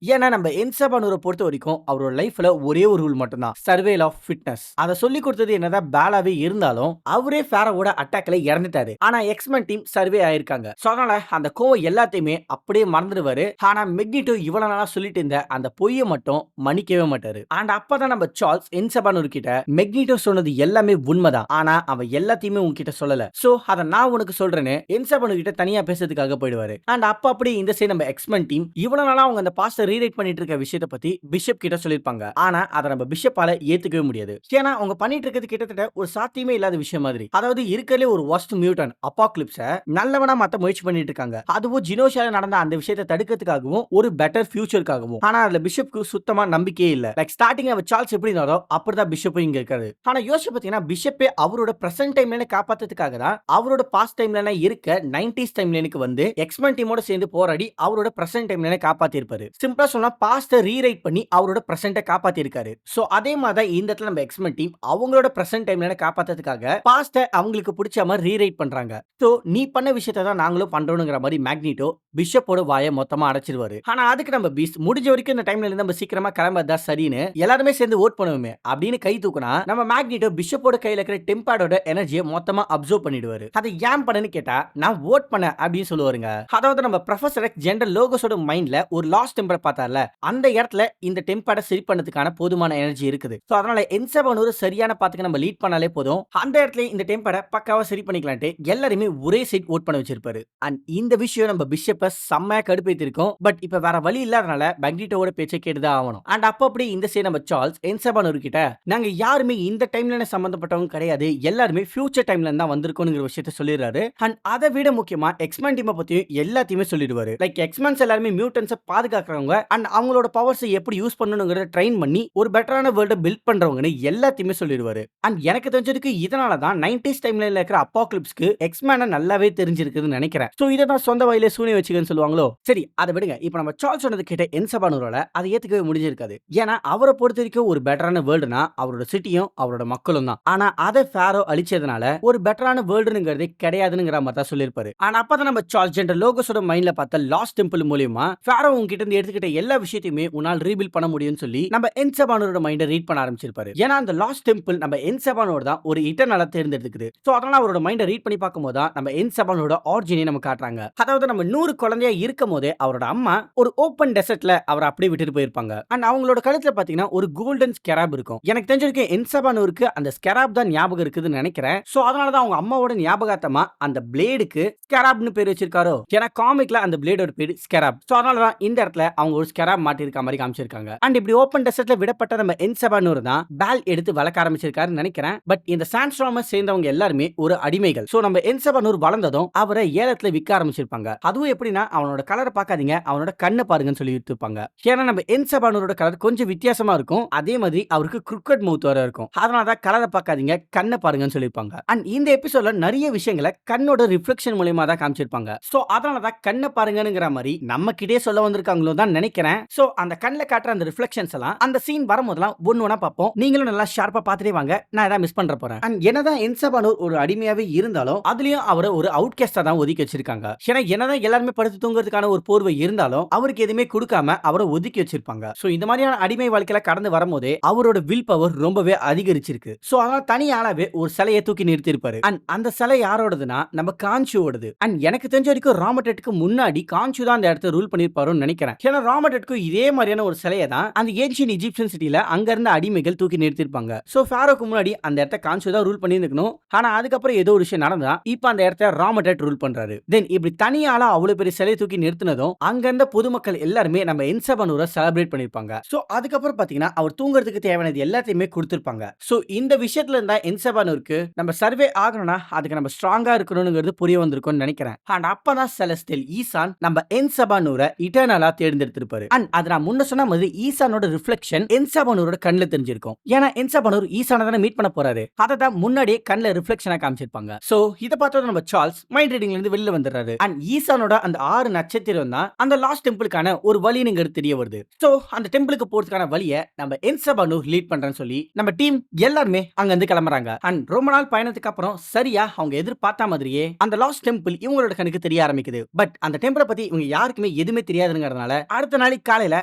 ஏன்னா நம்ம என்சபானூரை பொறுத்த வரைக்கும் அவரோட லைஃப்ல ஒரே ஒரு ரூல் மட்டும் தான், சர்வேல் ஆஃப் ஃபிட்னஸ். அதை சொல்லி கொடுத்தது என்னதான் பேலாவே இருந்தாலும் அவரே ஃபேரோட அட்டாக்ல இறந்துட்டாரு. ஆனா எக்ஸ்மேன் டீம் சர்வே ஆயிருக்காங்க. சோ அதனால அந்த கோவம் எல்லாத்தையுமே அப்படியே மறந்துடுவாரு. ஆனா மெக்னிட்டோ இவ்வளவு நாளா சொல்லிட்டு இருந்த அந்த பொய்யை மட்டும் மன்னிக்கவே மாட்டாரு. அண்ட் அப்பதான் நம்ம சார்ல்ஸ் என்சபானூர் கிட்ட மெக்னிட்டோ சொன்னது எல்லாமே உண்மைதான், ஆனா அவன் எல்லாத்தையுமே உன்கிட்ட சொல்லல, சோ அத நான் உனக்கு சொல்றேன்னு என்சபானூர் கிட்ட தனியா பேசுறதுக்காக போயிடுவாரு. அண்ட் அப்ப அப்படி இந்த சைடு நம்ம எக்ஸ்மேன் டீம் இவ்வளவு நாளா அவங்க அந்த பாஸ்டர் ரீரைட் பண்ணிட்டு இருக்க விஷயத்தை பத்தி பிஷப் கிட்ட சொல்லிருப்பாங்க. ஆனா அதை நம்ம பிஷப்பால ஏத்துக்கவே முடியாது. ஏன்னா அவங்க பண்ணிட்டு இருக்கிறது கிட்டத்தட்ட ஒரு சாத்தியமே இல்லாத விஷயம் மாதிரி. அதாவது இருக்கறதுல ஒரு வொர்ஸ்ட் மியூட்டன் அபாக்லிப்ஸ நல்லவனா மாத்த முயற்சி பண்ணிட்டு இருக்காங்க. அதுவும் ஜினோஷியால நடந்த அந்த விஷயத்தை தடுக்கிறதுக்காகவும் ஒரு பெட்டர் ஃபியூச்சருக்காகவும். ஆனா அதுல பிஷப்க்கு சுத்தமா நம்பிக்கையே இல்ல. லைக் ஸ்டார்டிங் அவ சார்ல்ஸ் எப்படி இருந்தாரோ அப்படிதான் பிஷப் இங்க இருக்காரு. ஆனா யோசிச்சு பாத்தீங்கன்னா பிஷப்பே அவரோட பிரசன்ட் டைம்ல காப்பாத்துறதுக்காக தான் அவரோட பாஸ்ட் டைம்ல இருக்க 90s டைம்லைனுக்கு வந்து எக்ஸ்மேன் டீமோட சேர்ந்து போராடி அவரோட பிரசன்ட் டைம்ல காப்பாத்தி இருப்பாரு. சிம்பிளா சொன்னா பாஸ்ட ரீரைட் பண்ணி அவரோட பிரசன்ட்ட காப்பாத்தி இருக்காரு. சோ அதே மாதிரி இந்த இடத்துல நம்ம எக்ஸ்மேன் டீம் அவங்களோட பிரசன்ட் டைம்ல காப்பாத்துறதுக்காக பாஸ்ட அவங்களுக்கு பிடிச்ச மாதிரி ரீரைட் பண்றாங்க. சோ நீ பண்ண விஷயத்தை தான் நாங்களும் பண்றோம்ங்கற மாதிரி மேக்னிட்டோ பிஷப்போட வாயை மொத்தமா அடைச்சிருவாரு. ஆனா அதுக்கு நம்ம பீஸ்ட் முடிஞ்ச வரைக்கும் இந்த டைம்ல இருந்து நம்ம சீக்கிரமா கிளம்பதா சரின்னு எல்லாருமே சேர்ந்து ஓட் பண்ணுவோமே அப்படின்னு கை தூக்குனா நம்ம மேக்னிட்டோ பிஷப்போட கையில இருக்கிற டெம்பாடோட எனர்ஜியை மொத்தமா அப்சர்வ் பண்ணிடுவாரு. அதை ஏன் பண்ணனு கேட்டா நான் ஓட் பண்ண அப்படின்னு சொல்லுவாருங்க. அதாவது நம்ம ப்ரொஃபசர் எக்ஸ் ஜெனரல் லோகோஸோட மைண்ட்ல ஒரு லாஸ்ட் டெம்பரை பார்த்தார்ல, அந்த இடத்துல இந்த டெம்பாட சரி பண்ணதுக்கான போதுமான எனர்ஜி இருக்குது. சோ அதனால என்சபானூர் சரியான பாத்துக்கு நம்ம லீட் பண்ணாலே போதும், அந்த இடத்துல இந்த டெம்பாட பக்காவா சரி பண்ணிக்கலான்ட்டு எல்லாருமே ஒரே சைட் ஓட் பண்ண வச்சிருப்பாரு. அண்ட் இந்த விஷயம் நம்ம பிஷப்ப செம்மையா கடுப்பேத்தி இருக்கும். பட் இப்ப வேற வழி இல்லாதனால மேக்னிட்டோட பேச்சை கேட்டுதான் ஆகணும். அண்ட் அப்படி இந்த சைடு நம்ம சார்ல்ஸ் என்சபானூர் கிட்ட நாங்க யாருமே இந்த டைம்ல சம்பந்தப்பட்டவங்க கிடையாது, எல்லாருமே ஃபியூச்சர் டைம்ல தான் வந்திருக்கோங்கிற விஷயத்தை சொல்லிடுறாரு. அண்ட் அதை விட முக்கியமா எக்ஸ்மேன் டீமை பத்தியும் எல்லாத்தையுமே சொல்லிடுவாரு. லைக் எக்ஸ்மேன்ஸ் எல்லாருமே மியூட்டன்ஸை பாதுகாக்கிறவங்க அண்ட் அவங்களோட பவர்ஸை எப்படி யூஸ் பண்ணணுங்கிறத ட்ரெயின் பண்ணி ஒரு பெட்டரான வேர்ல்டை பில்ட் பண்றவங்கன்னு எல்லாத்தையுமே சொல்லிடுவாரு. அண்ட் எனக்கு தெரிஞ்சதுக்கு இதனால தான் 90s டைம்ல இருக்கிற அப்பாக்லிப்ஸ்க்கு எக்ஸ்மேனை நல்லாவே தெரிஞ்சிருக்குதுன்னு நினைக்கிறேன். சோ இதை தான் சொந்த வயலே சூனி வச்சுக்கன்னு சொல்லுவாங்களோ. சரி அதை விடுங்க. இப்போ நம்ம சார்ல்ஸ் சொன்னது கேட்ட என்சபானூரால அதை ஏத்துக்கவே முடிஞ்சிருக்காது. ஏன்னா அவரை பொறுத்த வரைக்கும் ஒரு பெட்டரான வேர்ல்டுனா அவரோட சிட்டியும் அவரோட மக்களும் தான். ஆனா அதை ஃபேரோ அழிச்சதுனால ஒரு பெட்டரான வேர்ல்டுங்கிறதே கிடையாதுங்கிற மாதிரி தான் சொல்லியிருப்பாரு. ஆனா அப்பதான் நம்ம சார்ல்ஸ் ஜெனரல் லோகோஸோட மைண்ட்ல பார்த்த லாஸ்ட் டெம்பிள் மூலமா ஃபேரோ உங்ககிட்ட இருந்து எடுத்துக்கிட்ட எல்லா விஷயத்தையுமே உன்னால் ரீபில்ட் பண்ண முடியும்னு சொல்லி நம்ம என்சபானோட மைண்டை ரீட் பண்ண ஆரம்பிச்சிருப்பாரு. ஏன்னா அந்த லாஸ்ட் டெம்பிள் நம்ம என்சபானோட தான் ஒரு இட்டர்னலா தேர்ந்தெடுக்குது. சோ அதனால அவரோட மைண்டை ரீட் பண்ணி பார்க்கும்போது தான் நம்ம என்சபானோட ஆரிஜினை நம்ம காட்டுறாங்க. அதாவது நம்ம 100 குழந்தையா இருக்கும் போதே அவரோட அம்மா ஒரு ஓப்பன் டெசர்ட்ல அவரை அப்படியே விட்டுட்டு போயிருப்பாங்க. அண்ட் அவங்களோட கழுத்துல பாத்தீங்கன்னா ஒரு கோல்டன் ஸ்கெராப் இருக்கும். எனக்கு தெரிஞ்சிருக்கு என்சபானோருக்கு அந்த ஸ்கெராப் தான் ஞாபகம் இருக்குதுன்னு நினைக்கிறேன். சோ அதனால தான் அவங்க அம்மாவோட ஞாபகார்த்தமா அந்த பிளேடுக்கு ஸ்கெராப்னு பேர் வச்சிருக்காரோ. ஏன்னா காமிக்ல அந்த பிளேடோட பேர் ஸ்கெராப். சோ அதனால தான் இந்த இடத்துல அவங்க ஒரு ஸ்கெராப் மாட்டி இருக்க மாதிரி காமிச்சிருக்காங்க. அண்ட் இப்படி ஓப்பன் டெசர்ட்ல விடப்பட்ட நம்ம என்சபானூர் தான் பால் எடுத்து வளர்க்க ஆரம்பிச்சிருக்காருன்னு நினைக்கிறேன். பட் இந்த சாண்ட்ஸ்டார்மர் சேர்ந்தவங்க எல்லாருமே ஒரு அடிமைகள். சோ நம்ம என்சபானூர் வளர்ந்ததும் அவரை ஏலத்துல விற்க ஆரம்பிச்சிருப்பாங்க. அதுவும் எப்படின்னா அவனோட கலரை பார்க்காதீங்க, அவனோட கண்ணை பாருங்கன்னு சொல்லி வித்துப்பாங்க. ஏன்னா நம்ம என்சபானூரோட கலர் கொஞ்சம் வித்தியாசமா இருக்கும். அதே மாதிரி அவருக்கு கிரிக்கெட் மவுத் வர இருக்கும். அதனால தான் கலரை பார்க்காதீங்க, கண்ணை பாருங்கன்னு சொல்லிருப்பாங்க. அண்ட் இந்த எபிசோட்ல நிறைய விஷயங்களை கண்ணோட ரிஃப்ளெக்ஷன் மூலமா தான் காமிச்சிருப்பாங்க. சோ அதனால தான் கண்ணை பாருங்கங்கிற மாதிரி நம்ம கிட்டே சொல்ல வந்திருக்காங்களோ தான் நினைக்கிறேன். சோ அந்த கண்ணில் காட்டுற அந்த ரிஃப்ளெக்ஷன்ஸ் எல்லாம் அந்த சீன் வரும்போதெல்லாம் ஒண்ணு பார்ப்போம். நீங்களும் நல்லா ஷார்ப்பா பார்த்துட்டே வாங்க, நான் ஏதாவது மிஸ் பண்ற போறேன். அண்ட் என்னதான் என்சபானூர் ஒரு அடிமையாவே இருந்தாலும் அதுலயும் அவரை ஒரு அவுட் கேஸ்டா தான் ஒதுக்கி வச்சிருக்காங்க. ஏன்னா என்னதான் எல்லாருமே படுத்து தூங்குறதுக்கான ஒரு போர்வை இருந்தாலும் அவருக்கு எதுவுமே கொடுக்காம அவரை ஒதுக்கி வச்சிருப்பாங்க. சோ இந்த மாதிரியான அடிமை வாழ்க்கையில கடந்து வரும்போதே அவரோட வில் பவர் ரொம்பவே அதிகரிச்சிருக்கு. சோ அதனால தனியானவே ஒரு சிலையை தூக்கி நிறுத்தி இருப்பாரு. அண்ட் அந்த சிலை யாரோடதுன்னா நம்ம கான்ஷுவோடது. அண்ட் எனக்கு தெரிஞ்ச வரைக்கும் ராமடெட்க்கு முன்னாடி கான்ஷு தான் அந்த இடத்தை ரூல் பண்ணிருப்பாருன்னு நினைக்கிறேன். ஏன்னா ராமடெட்க்கு இதே மாதிரியான ஒரு சிலையை தான் அந்த ஏன்ஷியன் இஜிப்சியன் சிட்டில அங்க இருந்த அடிமைகள் தூக்கி நிறுத்திருப்பாங்க. சோ ஃபாரோக்கு முன்னாடி அந்த இடத்தை கான்ஷு கான்ஷு தான் ரூல் பண்ணியிருக்கணும். ஆனா அதுக்கப்புறம் ஏதோ ஒரு விஷயம் நடந்தா இப்ப அந்த இடத்த ராமடட் ரூல் பண்றாரு. தென் இப்படி தனியால அவ்வளவு பெரிய சிலை தூக்கி நிறுத்தினதும் அங்க இருந்த பொதுமக்கள் எல்லாருமே நம்ம என்சபானூரை செலிப்ரேட் பண்ணிருப்பாங்க. சோ அதுக்கப்புறம் பாத்தீங்கன்னா அவர் தூங்குறதுக்கு தேவையானது எல்லாத்தையுமே கொடுத்திருப்பாங்க. சோ இந்த விஷயத்துல இருந்தா என்சபானூருக்கு நம்ம சர்வே ஆகணும்னா அதுக்கு நம்ம ஸ்ட்ராங்கா இருக்கணும்ங்கிறது புரிய வந்திருக்கும்னு நினைக்கிறேன். அண்ட் அப்பதான் செலஸ்டியல் ஈசான் நம்ம என்சபானூரை இட்டர்னலா தேர்ந்தெடுத்திருப்பாரு. அண்ட் அது நான் முன்ன சொன்ன மாதிரி ஈசானோட ரிஃப்ளெக்ஷன் என்சபானூரோட கண்ணுல தெரிஞ்சிருக்கும். ஏன்னா என்சபானூர் ஈசானை தானே மீட் பண்ண போறாரு. அதை தான் முன்னாடியே கண்ணுல ரிஃப்ளெக்ஷனா காமிச்சிருப்பாங்க. சோ இத பார்த்தது நம்ம சார்ல்ஸ் மைண்ட் ரீடிங்ல இருந்து வெளில வந்துடுறாரு. அண்ட் ஈசானோட அந்த 6 நட்சத்திரம் தான் அந்த லாஸ்ட் டெம்பிளுக்கான ஒரு வழிங்கிறது தெரிய வருது. சோ அந்த டெம்பிளுக்கு போறதுக்கான வழியை நம்ம என்சபானூர் லீட் பண்றேன்னு சொல்லி நம்ம டீம் எல்லாருமே அங்க இருந்து கிளம்புறாங்க. அண்ட் ரொம்ப நாள் பயணத்துக்கு அப்புறம் சரியா அவங்க எதிர்பார்த்த மாதிரியே அந்த லாஸ்ட் டெம்பிள் இவங்களோட கண்ணுக்கு தெரிய ஆரம்பிக்குது. பட் அந்த டெம்பிளை பத்தி இவங்க யாருக்குமே எதுவுமே தெரியாதுங்கிறதுனால அடுத்த நாளைக்கு காலையில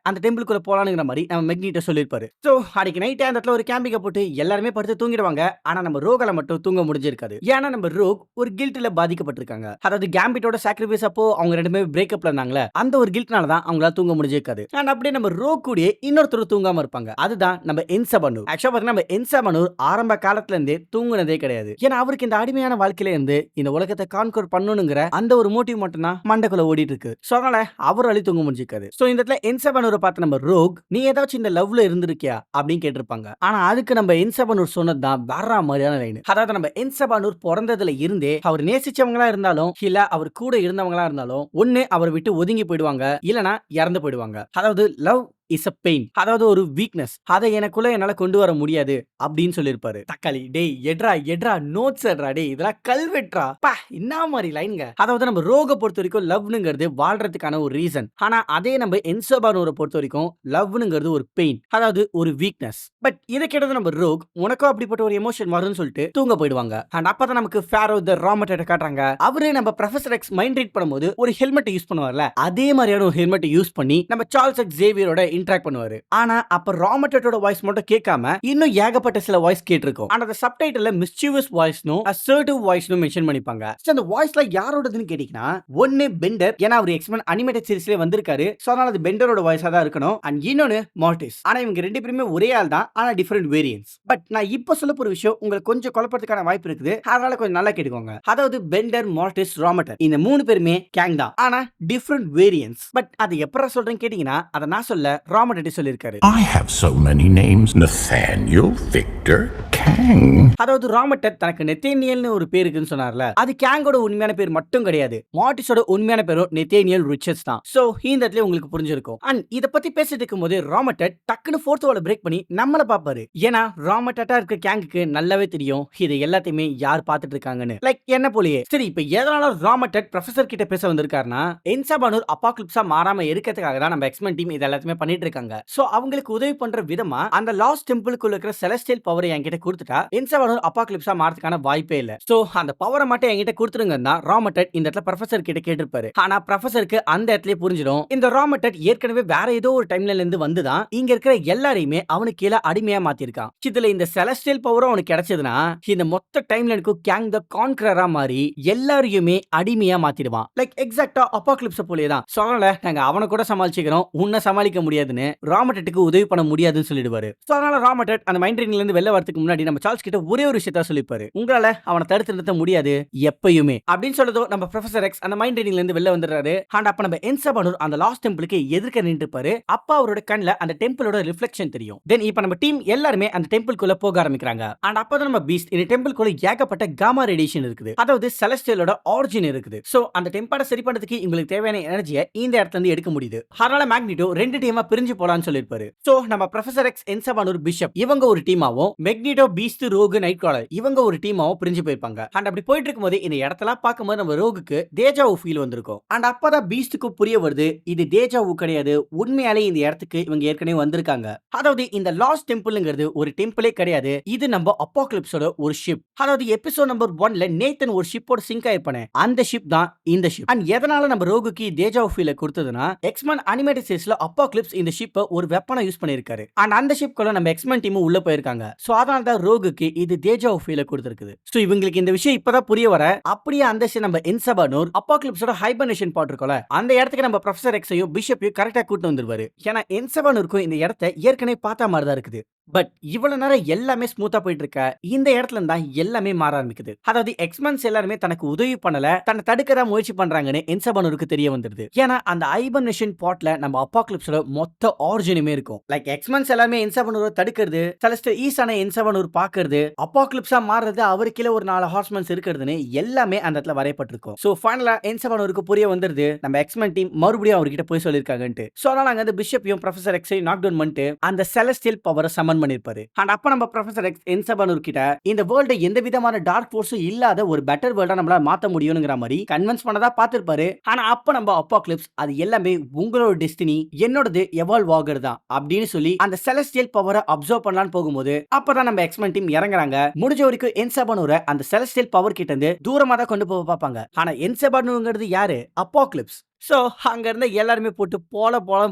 அந்த டெம்பிளுக்குள்ள போலாம்ங்கிற மாதிரி நம்ம மெக்னிட்டோ சொல்லிருப்பாரு. சோ அன்னைக்கு நைட் அந்த இடத்துல ஒரு கேம்பிங்க போட்டு எல்லாருமே படுத்து தூங்கிடுவாங்க. ஆனா நம்ம ரோகால மட்டும் தூங்க முடிஞ்சிருக்காது. ஏன்னா நம்ம ரோக் ஒரு கில்ட்ல பாதிக்கப்பட்டிருக்காங்க. அதாவது கேம்பிட்டோட சாக்ரிஃபைஸ் அப்போ அவங்க ரெண்டுமே பிரேக்கப்ல இருந்தாங்களே, அந்த ஒரு கில்ட்னால தான் அவங்களால தூங்க முடிஞ்சிருக்காது. அண்ட் அப்படியே நம்ம ரோக் கூடயே இன்னொருத்தர் தூங்காம இருப்பாங்க. அதுதான் நம்ம என்சபானூர். ஆக்சுவலா பாத்தீங்கன்னா நம்ம என்சபானூர் ஆரம்ப காலத்துல இருந்தே தூங்குனதே கிடையாது. ஏன்னா அவருக்கு இந்த அடிமையான வாழ்க்கையில இருந்து இந்த உலகத்தை கான்கர் பண்ணணுங்கிற அந்த ஒரு மோட்டிவ் மட்டும் தான் மண்டக்குள்ள ஓடிட்டு இருக்கு. சோ அதனால அவரால தூங்க முடிஞ்சிருக்காது. சோ இந்த இடத்துல என்சபானூரை பார்த்து நம்ம ரோக் நீ ஏதாச்சும் இந்த லவ்ல இருந்திருக்கியா அப்படின்னு கேட்டிருப்பாங்க. ஆனா அதுக்கு நம்ம என்சபானூர் சொன்னதுதான் வேற மாதிரியான லைன். அதாவது நம்ம என்சபானூர் பிறந்ததுல இருந்தே அவர் நேசிச்சவங்களா இருந்தாலும் இல்ல அவர் கூட இருந்தவங்களா இருந்தாலும் ஒண்ணு அவர் விட்டு ஒதுங்கி போயிடுவாங்க, இல்லனா இறந்து போயிடுவாங்க. அதாவது லவ் இஸ் a pain. அதாவது ஒரு வீக்னஸ். அதை எனக்குள்ள என்னால கொண்டு வர முடியாது அப்படின்னு சொல்லிருப்பாரு. தக்காளி டேய் எட்ரா நோட்ஸ் எட்ரா டேய் இதெல்லாம் கல்வெட்ரா பா என்ன மாதிரி லைன்ங்க. அதாவது நம்ம ரோக பொறுத்த வரைக்கும் லவ்னுங்கிறது வாழ்றதுக்கான ஒரு ரீசன். ஆனா அதே நம்ம என்சபானூரை பொறுத்த வரைக்கும் லவ்னுங்கிறது ஒரு பெயின், அதாவது ஒரு வீக்னஸ். பட் இதை கேட்டது நம்ம ரோக் உனக்கும் அப்படிப்பட்ட ஒரு எமோஷன் வரும்னு சொல்லிட்டு தூங்க போயிடுவாங்க. அண்ட் அப்பதான் நமக்கு ஃபேரோ த ராமட்டை காட்டுறாங்க. அவரே நம்ம ப்ரொஃபசர் எக்ஸ் மைண்ட் ரீட் பண்ணும்போது ஒரு ஹெல்மெட் யூஸ் பண்ணுவார்ல, அதே மாதிரியான ஒரு ஹெல்மெட் யூஸ் பண்ணி நம்ம சார்ல்ஸ் எக்ஸ் ஜேவியரோட இன்டராக்ட் பண்ணுவாரு. ஆனா அப்ப ராமட்டோட வாய்ஸ் மட்டும் கேட்காம இன்னும் ஏகப்பட்ட சில வாய்ஸ் கேட்டிருக்கும். ஆனா அந்த சப்டைட்டில்ல மிஸ்chievous வாய்ஸ்னும் அசர்ட்டிவ் வாய்ஸ்னும் மென்ஷன் பண்ணிப்பாங்க. அந்த வாய்ஸ்ல யாரோடதுன்னு கேட்டீங்கன்னா ஒன்னு பெண்டர், ஏன்னா அவர் எக்ஸ்மென் அனிமேட்டட் சீரிஸ்ல வந்திருக்காரு. சோ அதனால அது பெண்டரோட வாய்ஸா தான் இருக்கணும். அண்ட் இன்னொன்னு மார்டிஸ். ஆனா இவங்க ரெண்டு பேருமே ஒரே ஆள் தான், ஆனா டிஃபரெண்ட் வேரியன்ட்ஸ். பட் நான் இப்ப சொல்ல போற விஷயம் உங்களுக்கு கொஞ்சம் குழப்பறதுக்கான வாய்ப்பு இருக்குது. அதனால கொஞ்சம் நல்லா கேட்டுக்கோங்க. அதாவது பெண்டர், மார்டிஸ், ராமட்டர் இந்த 3 பேருமே கேங் தான், ஆனா டிஃபரெண்ட் வேரியன்ட்ஸ். பட் அது எப்பற சொல்றேன்னு கேட்டீங்கன்னா அதை நான் சொல்ல ராமட்டர் சொல்லிருக்காரு. I have so many names. Nathaniel, Victor, Kang. அதாவது ராமட்டர் தனக்கு நெத்தேனியல்னு ஒரு பேர் இருக்குன்னு சொன்னார்ல, அது கேங்கோட உண்மையான பேர் மட்டும் கிடையாது. மார்டிஸோட உண்மையான பேரும் நெத்தேனியல் ரிச்சர்ஸ் தான். சோ இந்த இடத்துல உங்களுக்கு புரிஞ்சிருக்கும். அண்ட் இத பத்தி பேசிட்டு இருக்கும்போது ராமட்டர் டக்குன்னு ஃபோர்த் வால பிரேக் பண்ணி நம்மள பாப்பாரு. ஏன்னா ராமட்டட்டா இருக்க கேங்குக்கு நல்லாவே தெரியும் இது எல்லாத்தையுமே யார் பார்த்துட்டு இருக்காங்கன்னு. லைக் என்ன போலயே. சரி இப்போ எதனால ராமட்டர் ப்ரொஃபசர் கிட்ட பேச வந்திருக்காருன்னா என்சபானூர் அபாக்லிப்ஸா மாறாம இருக்கிறதுக்காக தான் நம்ம எக்ஸ்மென் டீம் இது எல்லாத்தையுமே பண்ணிட்டு இருக்காங்க. சோ அவங்களுக்கு உதவி பண்ற விதமா அந்த லாஸ்ட் டெம்பிளுக்குள்ள இருக்கிற செலஸ்டியல் பவரை என்கிட்ட கொடுத்துட்டா என்சபானூர் அபாக்லிப்ஸா மாறதுக்கான வாய்ப்பே இல்ல. சோ அந்த பவரை மட்டும் என்கிட்ட கொடுத்துருங்கன்னா ராமட்டட் இந்த இடத்துல ப்ரொஃபசர் கிட்ட கேட்டிருப்பாரு. ஆனா ப்ரொஃபசருக்கு அந்த இடத்துல புரிஞ்சிடும் இந்த ராமட்டட் ஏற்கனவே வேற ஏதோ ஒரு டைம்லைன்ல இருந்து வந்துதான் இங்க இருக்கிற எல்லாரையுமே அவனுக்கு கீழே அடிமையா மாத்திருக்கான். இதுல இந்த செலஸ்டியல் பவரும் அவனுக்கு கிடைச்சதுன்னா இந்த மொத்த டைம்லைனுக்கு கேங் த கான்கரரா மாறி எல்லாரையுமே அடிமையா மாத்திடுவான். லைக் எக்ஸாக்ட்டா அபாக்லிப்ஸ் போலயே தான். சோ அதனால நாங்க அவனை கூட சமாளிச்சுக்கிறோம், உன்னை சமாளிக்க முடியாதுன்னு ராமட்டட்டுக்கு உதவி பண்ண முடியாதுன்னு சொல்லிடுவாரு. சோ அதனால ராமட்டட் அந்த மைண்ட் ரீடிங்ல இருந்து வெளில வரதுக்கு முன்னாடி நம்ம சார்ல்ஸ் கிட்ட ஒரே ஒரு விஷயத்த சொல்லிப்பாரு. உங்களால அவனை தடுத்து நிறுத்த முடியாது எப்பயுமே அப்படின்னு சொல்லதோ நம்ம ப்ரொஃபசர் எக்ஸ் அந்த மைண்ட் ரீடிங்ல இருந்து வெளில வந்துடுறாரு. அண்ட் அப்ப நம்ம என்சபானூர் அந்த லாஸ்ட் டெம்பிளுக்கு எதிர்க்க நின்று இருப்பாரு. அப்ப அவரோட கண்ணுல அந்த டெம்பிளோட ரிஃப்ளெக்ஷன் தெரியும். தென் இப்ப நம்ம டீம் எல்லாருமே அந்த டெம்பிள்குள்ள போக ஆரம்பிக்கிறாங்க. அண்ட் அப்பதான் நம்ம பீஸ்ட் இந்த டெம்பிள்குள்ள ஏகப்பட்ட காமா ரேடியேஷன் இருக்குது, அதாவது செலஸ்டியலோட ஆரிஜின் இருக்குது. சோ அந்த டெம்பரை சரி பண்றதுக்கு உங்களுக்கு தேவையான எனர்ஜியை இந்த இடத்துல இருந்து எடுக்க முடியுது. அதனால மேக்னிட்டோ 2 டீமா பிரிஞ்சு போலான்னு சொல்லிருப்பாரு. சோ நம்ம ப்ரொஃபசர் எக்ஸ், என்சபானூர், பிஷப் இவங்க ஒரு டீமாவும் Magneto, Beast, Rogue, Nightcrawler இவங்க ஒரு டீமாவும் பிரிஞ்சு போயிருப்பாங்க. அண்ட் அப்படி போயிட்டு இருக்கும்போது இந்த இடத்தெல்லாம் பார்க்கும்போது நம்ம ரோகுக்கு தேஜாவு ஃபீல் வந்திருக்கும். அண்ட் அப்பதான் பீஸ்டுக்கு புரிய வருது இது தேஜாவு கிடையாது, உண்மையாலே இந்த இடத்துக்கு இவங்க ஏற்கனவே வந்திருக்காங்க. அதாவது இந்த லாஸ்ட் டெம்பிள்ங்கிறது ஒரு டெம்பிளே கிடையாது, இது நம்ம அபாக்லிப்ஸோட ஒரு ஷிப். அதாவது எபிசோட் நம்பர் 1ல நேத்தன் ஒரு ஷிப்போட சிங்க் ஆயிருப்பானே, அந்த ஷிப் தான் இந்த ஷிப். அண்ட் எதனால நம்ம ரோகுக்கு தேஜாவு ஃபீல் கொடுத்ததுன்னா எக்ஸ்மேன் அனிமேட்டட் சீரிஸ்ல அபாக்லிப்ஸ் இந்த ஷிப்பை ஒரு வெப்பனா யூஸ் பண்ணிருக்காரு. அண்ட் அந்த ஷிப்குள்ள நம்ம எக்ஸ்மேன் டீம் உள்ள போயிருக்காங்க. சோ அதனால தான் ரோகுக்கு இது தேஜாவு ஃபீல் கொடுத்திருக்குது. சோ இவங்களுக்கு இந்த விஷயம் இப்பதான் புரிய வர அப்படியே அந்த நம்ம என்சபானூர் அபாக்லிப்ஸோட ஹைபர்னேஷன் பார்ட் இருக்கும்ல, அந்த இடத்துக்கு நம்ம ப்ரொஃபசர் எக்ஸையும் பிஷப்பையும் கரெக்டா கூட்டு வந்துருவாரு. ஏன்னா என்சபானூருக்கும் இந்த இடத்தை ஏற்கனவே பார்த்த மாதிரி தான் இருக்குது. பட் இவ்வளவு நேரம் எல்லாமே ஸ்மூத்தா போயிட்டு இருக்க இந்த இடத்துல தான் எல்லாமே மாற ஆரம்பிக்குது. அதாவது எக்ஸ்மென்ஸ் எல்லாருமே தனக்கு உதவி பண்ணல, தன்னை தடுக்க தான் முயற்சி பண்றாங்கன்னு என்சபானூருக்கு தெரிய வந்துருது. ஏன்னா அந்த ஐபர்னேஷன் பாட்ல நம்ம அப்பாக்லிப்ஸோட மொத்த ஆரிஜினுமே இருக்கும். லைக் எக்ஸ்மென்ஸ் எல்லாமே என்சபானூரை தடுக்கிறது, செலஸ்டர் ஈசான என்சபானூர் பாக்குறது, அப்பாக்லிப்ஸா மாறுறது, அவரு கீழே ஒரு 4 ஹார்ஸ்மென்ஸ் இருக்கிறதுன்னு எல்லாமே அந்த இடத்துல வரையப்பட்டிருக்கும். சோ ஃபைனலா என்சபானூருக்கு புரிய வந்துருது நம்ம எக்ஸ்மென் டீம் மறுபடியும் அவர்கிட்ட போய் சொல்லிருக்காங்கன்ட்டு. சோ அதனால அங்க அந்த பிஷப்பையும் ப்ரொஃபசர் எக்ஸையும் நாக் டவுன் பண்ணிட்டு அந்த செலஸ்டியல் பவரை சமன் பண்ணிருப்பாரு. அண்ட் அப்ப நம்ம ப்ரொஃபசர் எக்ஸ் என்சபானூர் கிட்ட இந்த வேர்ல்ட எந்த விதமான டார்க் ஃபோர்ஸும் இல்லாத ஒரு பெட்டர் வேர்ல்டா நம்மளால மாத்த முடியும்ங்கற மாதிரி கன்வின்ஸ் பண்ணதா பாத்துருப்பாரு. ஆனா அப்ப நம்ம அப்பாக்லிப்ஸ் அது எல்லாமே உங்களோட டெஸ்டினி, என்னோடது எவால்வ் ஆகுறதா அப்படின்னு சொல்லி அந்த செலஸ்டியல் பவரை அப்சர்வ் பண்ணலாம்னு போகும்போது அப்பதான் நம்ம எக்ஸ்மென் டீம் இறங்குறாங்க. முடிஞ்ச வரைக்கும் என்சபானூரை அந்த செலஸ்டியல் பவர் கிட்ட இருந்து தூரமா தான் கொண்டு போக பார்ப்பாங்க. ஆனா என்சபானூர்ங்கிறது யாரு? அப்பாக்லிப்ஸ். சோ அங்க இருந்து எல்லாருமே போட்டு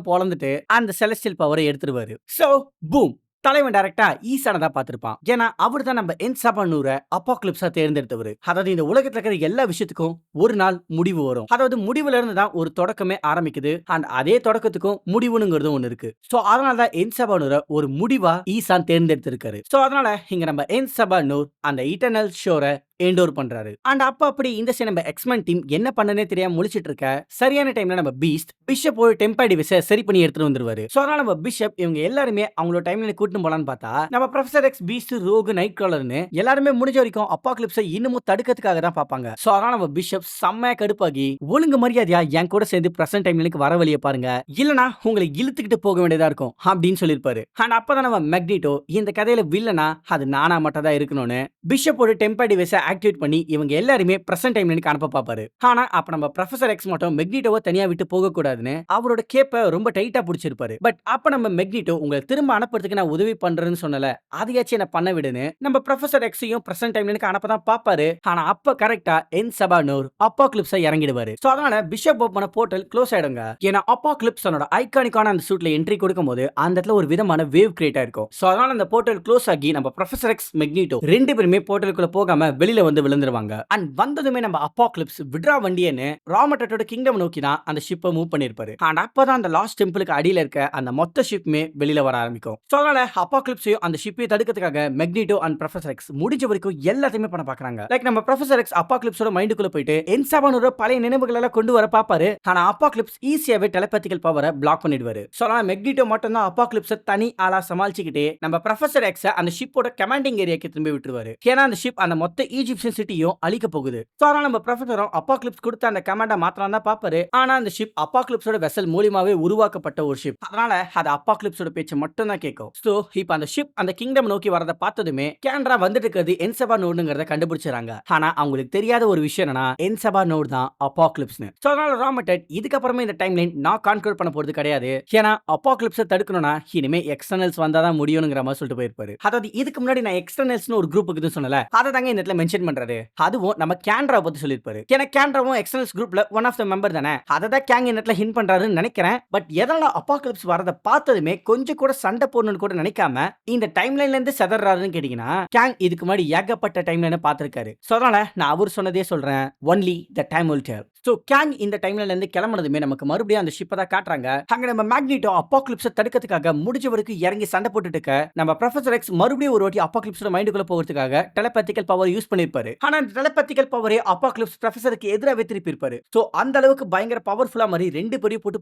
பொளந்துட்டு அந்த செலஸ்டியல் பவரை எடுத்துருவாரு. சோ பூம், தலைவன் டைரக்டா ஈசானதா பார்த்திருப்பான். ஏன்னா அவர் தான் நம்ம என்சபானூரை அப்பாக்லிப்ஸா தேர்ந்தெடுத்தவர். அதாவது இந்த உலகத்துல இருக்கிற எல்லா விஷயத்துக்கும் ஒரு நாள் முடிவு வரும். அதாவது முடிவுல இருந்து தான் ஒரு தொடக்கமே ஆரம்பிக்குது. அண்ட் அதே தொடக்கத்துக்கும் முடிவுங்கிறது ஒண்ணு இருக்கு. சோ அதனால தான் என்சபானூரை ஒரு முடிவா ஈசான் தேர்ந்தெடுத்திருக்காரு. சோ அதனால இங்க நம்ம என்சபானூர் அந்த இட்டர்னல் ஷோரை எண்டோர் பண்றாரு. அண்ட் அப்ப அப்படி இந்த சைடு நம்ம எக்ஸ்மென் டீம் என்ன பண்ணனே தெரியாம முழிச்சிட்டு இருக்க சரியான டைம்ல நம்ம பீஸ்ட் பிஷப் ஒரு டெம்பர் டிவைஸை சரி பண்ணி எடுத்துட்டு வந்துருவாரு. சோ அதனால நம்ம பிஷப் இவங்க எல்லாருமே அவங்களோட டைம்ல கூட்டிட்டு போலான்னு பார்த்தா நம்ம ப்ரொஃபசர் எக்ஸ், பீஸ்ட், ரோகு, நைட் கிராலர்னு எல்லாருமே முடிஞ்ச வரைக்கும் அப்பாக்லிப்ஸை இன்னமும் தடுக்கிறதுக்காக தான் பார்ப்பாங்க. சோ அதனால நம்ம பிஷப் செம்மையா கடுப்பாகி ஒழுங்கு மரியாதையா என் கூட சேர்ந்து பிரசன்ட் டைம்ல வர வழியை பாருங்க, இல்லனா உங்களை இழுத்துக்கிட்டு போக வேண்டியதா இருக்கும் அப்படின்னு சொல்லிருப்பாரு. அண்ட் அப்பதான் நம்ம மெக்னிட்டோ இந்த கதையில வில்லனா அது நானா மட்டும் தான் இருக்கணும்னு பிஷப்போட டெம்பர் டிவைஸை ஆக்டிவேட் பண்ணி இவங்க எல்லாருமே பிரசன்ட் டைம்ல அனுப்ப பாப்பாரு. ஆனா அப்ப நம்ம ப்ரொஃபசர் எக்ஸ் மட்டும் மெக்னிட்டோவை தனியா விட்டு போக கூடாதுன்னு அவரோட கேப்ப ரொம்ப டைட்டா பிடிச்சிருப்பாரு. பட் அப்ப நம்ம மெக்னிட்டோ உங்களை திரும்ப அனுப்புறதுக்கு நான் உதவி பண்றேன்னு சொன்னல, அதையாச்சும் என்ன பண்ண விடுன்னு நம்ம ப்ரொஃபசர் எக்ஸையும் பிரசன்ட் டைம்ல அனுப்பதான் பாப்பாரு. ஆனா அப்ப கரெக்டா என்சபானூர் அப்பாக்லிப்ஸை இறங்கிடுவாரு. சோ அதனால பிஷப் ஓப்பன போர்ட்டல் க்ளோஸ் ஆயிடுங்க. ஏன்னா அப்பாக்லிப்ஸ் தன்னோட ஐகானிக்கான அந்த சூட்ல என்ட்ரி கொடுக்கும் போது அந்த இடத்துல ஒரு விதமான வேவ் கிரியேட் ஆயிருக்கும். சோ அதனால அந்த போர்ட்டல் க்ளோஸ் ஆகி நம்ம ப்ரொஃபசர் எக்ஸ், மெக்னிட்டோ ரெண்டு பேருமே போர்ட்டலுக்குள்ள போகாம வெளியில வந்து விழுந்துருவாங்க. அண்ட் வந்ததுமே நம்ம அப்பாக்லிப்ஸ் விட்ரா வண்டியன்னு ராமட்டோட கிங்டம் நோக்கி தான் அந்த ஷிப்பை மூவ் பண்ணிருப்பாரு. அண்ட் அப்பதான் அந்த லாஸ்ட் டெம்பிளுக்கு அடியில இருக்க அந்த மொத்த ஷிப்புமே வெளியில வர ஆரம்பிக்கும். சோ அதனால அப்பாக்லிப்ஸையும் அந்த ஷிப்பை தடுக்கிறதுக்காக மெக்னிட்டோ அண்ட் ப்ரொஃபசர் எக்ஸ் முடிஞ்ச வரைக்கும் எல்லாத்தையுமே பண்ண பாக்குறாங்க. லைக் நம்ம ப்ரொஃபசர் எக்ஸ் அப்பாக்லிப்ஸோட மைண்டுக்குள்ள போயிட்டு என்சபானூரோட பழைய நினைவுகள் எல்லாம் கொண்டு வர பாப்பாரு. ஆனா அப்பாக்லிப்ஸ் ஈஸியாவே டெலபதிக்கல் பவரை பிளாக் பண்ணிடுவாரு. சோ அதனால மெக்னிட்டோ மட்டும் தான் அப்பாக்லிப்ஸை தனி ஆளா சமாளிச்சுக்கிட்டு நம்ம ப்ரொஃபசர் எக்ஸ் அந்த ஷிப்போட கமாண்டிங் ஏரியாக்கு திரும்பி விட்டுருவாரு. ஏன்னா அந்த ஷிப் அந்த மொத்த ஈஜிப்சியன் சிட்டியும் அழிக்க போகுது. சோ அதனால நம்ம ப்ரொஃபசரும் அப்பாக்லிப்ஸ் கொடுத்த அந்த கமாண்டை மாத்தலாம் தான் பாப்பாரு. ஆனா அந்த ஷிப் அப்பாக்லிப்ஸோட வெசல் மூலமாவே உருவாக்கப்பட்ட ஒரு ஷிப். அதனால அது அப்பாக்லிப்ஸோட பேச்சு மட்டும் தான் கேட்கும். சோ இப்போ அந்த ஷிப் அந்த கிங்டம் நோக்கி வரத பார்த்ததுமே கேண்ட்ரா வந்துட்டு இருக்கிறது என்சபானூர்ங்கறத கண்டுபிடிச்சாங்க. ஆனா அவங்களுக்கு தெரியாத ஒரு விஷயம் என்னன்னா என்சபானூர் தான் அப்பாக்லிப்ஸ்னு. சோ அதனால ராமட்டட் இதுக்கப்புறமே இந்த டைம்லைன் நான் கான்க்ரூட் பண்ண போறது கிடையாது. ஏன்னா அப்பாக்லிப்ஸை தடுக்கணும்னா இனிமே எக்ஸ்டர்னல்ஸ் வந்தாதான் முடியும்ங்கிற மாதிரி சொல்லிட்டு போயிருப்பாரு. அதாவது இதுக்கு முன்னாடி நான் எக்ஸ்டர்னல்ஸ்னு ஒரு குரூப் இருக்குன்னு சொன்னல, அதை தாங்க இந்த இடத்துல மென்ஷன் பண்றாரு. அதுவும் நம்ம கேண்ட்ரா பத்தி சொல்லிருப்பாரு. ஏன்னா கேண்ட்ராவும் எக்ஸ்டர்னல்ஸ் குரூப்ல ஒன் ஆஃப் த மெம்பர் தானே, அதை தான் கேங் இந்த இடத்துல ஹிண்ட் பண்றாருன்னு நினைக்கிறேன். பட் எதனால அப்பாக்லிப்ஸ் வரத பார்த்ததுமே கொஞ்சம் கூட சண்டை போடணும்னு கூட நினைக்காம இந்த டைம்லைன்ல இருந்து செதறாருன்னு கேட்டீங்கன்னா கேங் இதுக்கு முன்னாடி ஏகப்பட்ட டைம்லைனை பார்த்திருக்காரு. சோ அதனால நான் அவர் சொன்னதே சொல்றேன், only the time will tell. So gang இந்த டைம்லைன்ல இருந்து கிளம்புனதுமே நமக்கு மறுபடியும் அந்த ஷிப்பை தான் காட்டுறாங்க. அங்க நம்ம மேக்னிட்டோ அப்பாக்லிப்ஸை தடுக்கிறதுக்காக முடிஞ்ச வரைக்கும் இறங்கி சண்டை போட்டுட்டு இருக்க நம்ம ப்ரொஃபசர் எக்ஸ் மறுபடியும் ஒரு வாட்டி அப்பாக்லிப்ஸோட மைண்டுக்குள்ள போகிறதுக்காக டெலபதிக்கல் பவர் யூஸ் பண்ணிருப்பாரு. ஆனா அந்த டெலபதிக்கல் பவரே அப்பாக்லிப்ஸ் ப்ரொஃபசருக்கு எதிராக திருப்பி இருப்பாரு. சோ அந்த அளவுக்கு பயங்கர பவர்ஃபுல்லா மாதிரி ரெண்டு பேரையும் போட்டு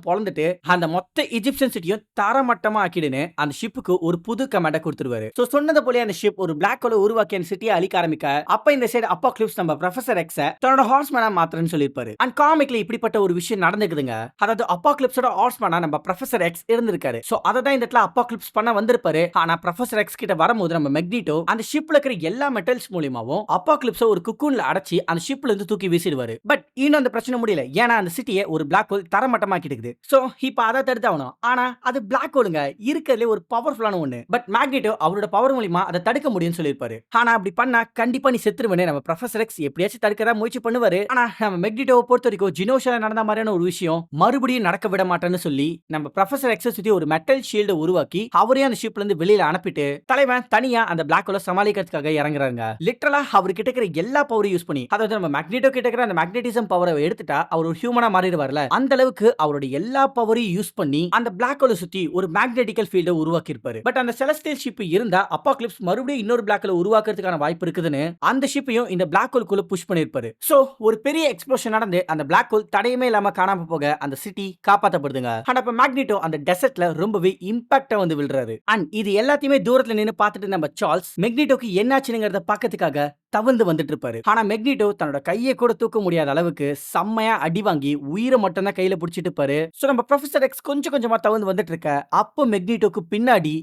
பொளந்துட்டு அந்த மொத்த ஈஜிப்சியன் சிட்டியும் தரமட்டமா ஆக்கிடுன்னு அந்த ஷிப்புக்கு ஒரு புது கமாண்டை கொடுத்துருவாரு. சோ சொன்னது போல அந்த ஷிப் ஒரு பிளாக் ஹோலை உருவாக்கி அந்த சிட்டியை அழிக்க ஆரம்பிக்க அப்ப இந்த சைடு அப்பாக்லிப்ஸ் நம்ம ப்ரொஃபசர் எக்ஸ தன்னோட ஹார்ஸ்மேனா மாத்திரன்னு சொல்லிருப்பாரு. அண்ட் காமிக்ல இப்படிப்பட்ட ஒரு விஷயம் நடந்துக்குதுங்க. அதாவது அப்பாக்லிப்ஸோட ஹார்ஸ்மேனா நம்ம ப்ரொஃபசர் எக்ஸ் இருந்திருக்காரு. சோ அதை தான் இந்த இடத்துல அப்பாக்லிப்ஸ் பண்ண வந்திருப்பாரு. ஆனா ப்ரொஃபசர் எக்ஸ் கிட்ட வரும்போது நம்ம மெக்னிட்டோ அந்த ஷிப்ல இருக்கிற எல்லா மெட்டல்ஸ் மூலமாவும் அப்பாக்லிப்ஸை ஒரு குக்கூன்ல அடைச்சி அந்த ஷிப்ல இருந்து தூக்கி வீசிடுவாரு. பட் இன்னும் அந்த பிரச்சனை முடியல. ஏன்னா அந்த சிட்டியை ஒரு பிளாக் ஹோல் தரமட்டமாக்கிட்டு. சோ இப்போ அதை தடுத்து ஆகணும். ஆனா அது பிளாக் ஹோலுங்க, இருக்கிறதுல ஒரு பவர்ஃபுல்லான ஒண்ணு. பட் மேக்னிட்டோ அவரோட பவர் மூலமா அதை தடுக்க முடியும்னு சொல்லிருப்பாரு. ஆனா அப்படி பண்ணா கண்டிப்பா நீ செத்துருவனே நம்ம ப்ரொஃபசர் எக்ஸ் எப்படியாச்சும் தடுக்கறதா முயற்சி பண்ணுவாரு. ஆனா நம்ம மெக்னிட்டோவை பொறுத்த வரைக்கும் ஜினோஷால நடந்த மாதிரியான ஒரு விஷயம் மறுபடியும் நடக்க விட மாட்டேன்னு சொல்லி நம்ம ப்ரொஃபசர் எக்ஸை சுத்தி ஒரு மெட்டல் ஷீல்டை உருவாக்கி அவரே அந்த ஷிப்ல இருந்து வெளியில அனுப்பிட்டு தலைவன் தனியா அந்த பிளாக் ஹோலை சமாளிக்கிறதுக்காக இறங்குறாங்க. லிட்டரலா அவர் கிட்ட இருக்கிற எல்லா பவரையும் யூஸ் பண்ணி, அதாவது நம்ம மேக்னெட்டோ கிட்ட இருக்கிற அந்த மேக்னெட்டிசம் பவரை எடுத்துட்டா அவர் ஒரு ஹியூமனா மாறிடுவார்ல, அந்த அளவுக்கு அவருடைய எல்லா பவரையும் யூஸ் பண்ணி அந்த பிளாக் ஹோலை சுத்தி ஒரு மேக்னெட்டிக்கல் ஃபீல்டை உருவாக்கி இருப்பாரு. பட் அந்த செலஸ்டியல் ஷிப் இருந்தா அப்பாக்லிப்ஸ் மறுபடியும் இன்னொரு பிளாக் ஹோலை உருவாக்குறதுக்கான வாய்ப்பு இருக்குதுன்னு அந்த ஷிப்பையும் இந்த பிளாக் ஹோலுக்குள்ள புஷ் பண்ணிருப்பாரு. சோ ஒரு பெரிய எக்ஸ்ப்ளோஷன் நடந்து அந்த பிளாக் ஹோல் தடையுமே இல்லாம காணாம போக அந்த சிட்டி காப்பாத்தப்படுதுங்க. ஆனா அப்ப மேக்னெட்டோ அந்த டெசர்ட்ல ரொம்பவே இம்பாக்டா வந்து விழுறாரு. அண்ட் இது எல்லாத்தையுமே தூரத்துல நின்னு பார்த்துட்டு நம்ம சார்ல்ஸ் மெக்னிட்டோக்கு என்னாச்சுங்கிறத பார்க்கறதுக்காக தவந்து வந்துட்டு இருப்பாரு. ஆனா மெக்னிட்டோ தன்னோட கையை கூட தூக்க முடியாத அளவுக்கு செம்மையா அடி வாங்கி உயிரை மட்டும் தான் கையில பிடிச்சிட்டு இருப்பாரு. சோ நம்ம ப்ரொஃபசர் எக்ஸ் கொஞ்சம் கொஞ்சமா தவந்து வந்துட்டு இருக்க அப்போ மெக்னிட்டோக்கு பின்னாடி